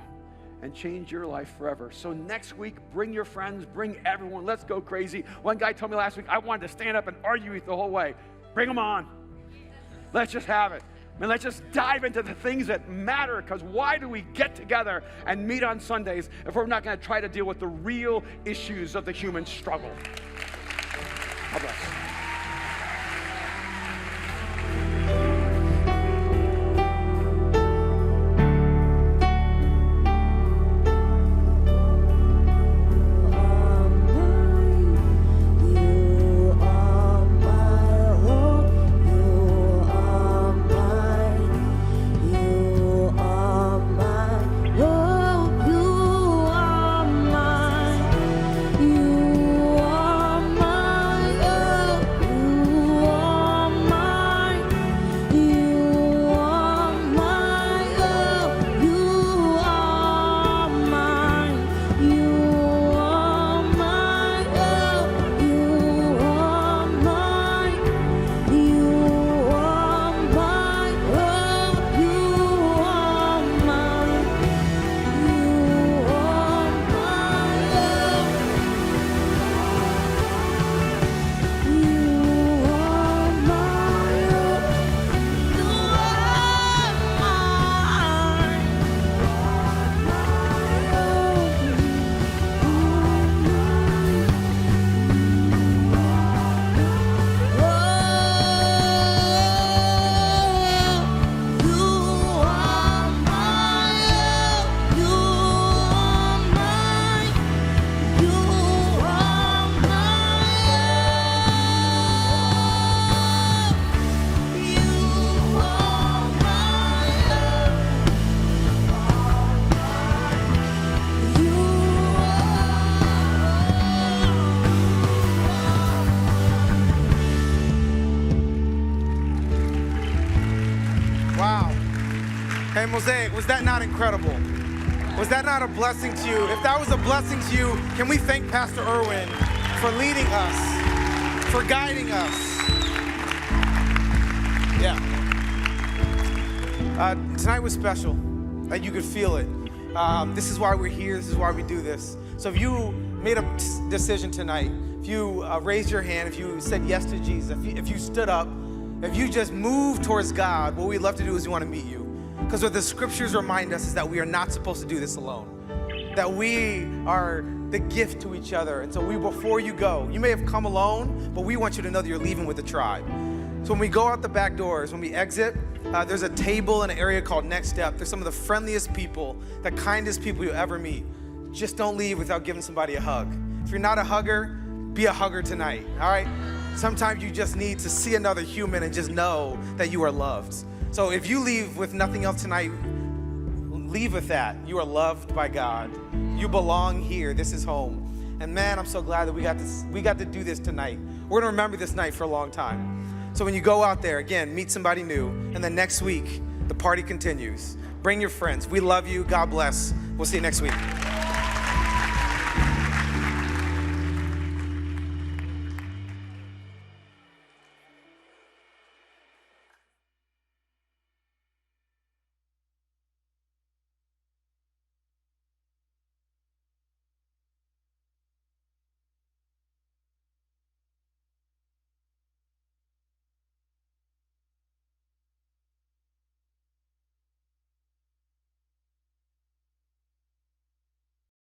and change your life forever. So next week, bring your friends, bring everyone. Let's go crazy. One guy told me last week, I wanted to stand up and argue with the whole way. Bring them on. Let's just have it. I mean, let's just dive into the things that matter, because why do we get together and meet on Sundays if we're not going to try to deal with the real issues of the human struggle? God bless. Hey, Mosaic, was that not incredible? Was that not a blessing to you? If that was a blessing to you, can we thank Pastor Erwin for leading us for guiding us. Yeah. Tonight was special. You could feel it. This is why we're here. This is why we do this. So if you made a decision tonight, if you raised your hand, if you said yes to Jesus, if you stood up, if you just moved towards God, what we'd love to do is we want to meet you. Because what the scriptures remind us is that we are not supposed to do this alone. That we are the gift to each other. And so before you go, you may have come alone, but we want you to know that you're leaving with the tribe. So when we go out the back doors, when we exit, there's a table in an area called Next Step. There's some of the friendliest people, the kindest people you'll ever meet. Just don't leave without giving somebody a hug. If you're not a hugger, be a hugger tonight, all right? Sometimes you just need to see another human and just know that you are loved. So if you leave with nothing else tonight, leave with that. You are loved by God. You belong here. This is home. And man, I'm so glad that we got to do this tonight. We're gonna remember this night for a long time. So when you go out there, again, meet somebody new, and then next week, the party continues. Bring your friends. We love you. God bless. We'll see you next week.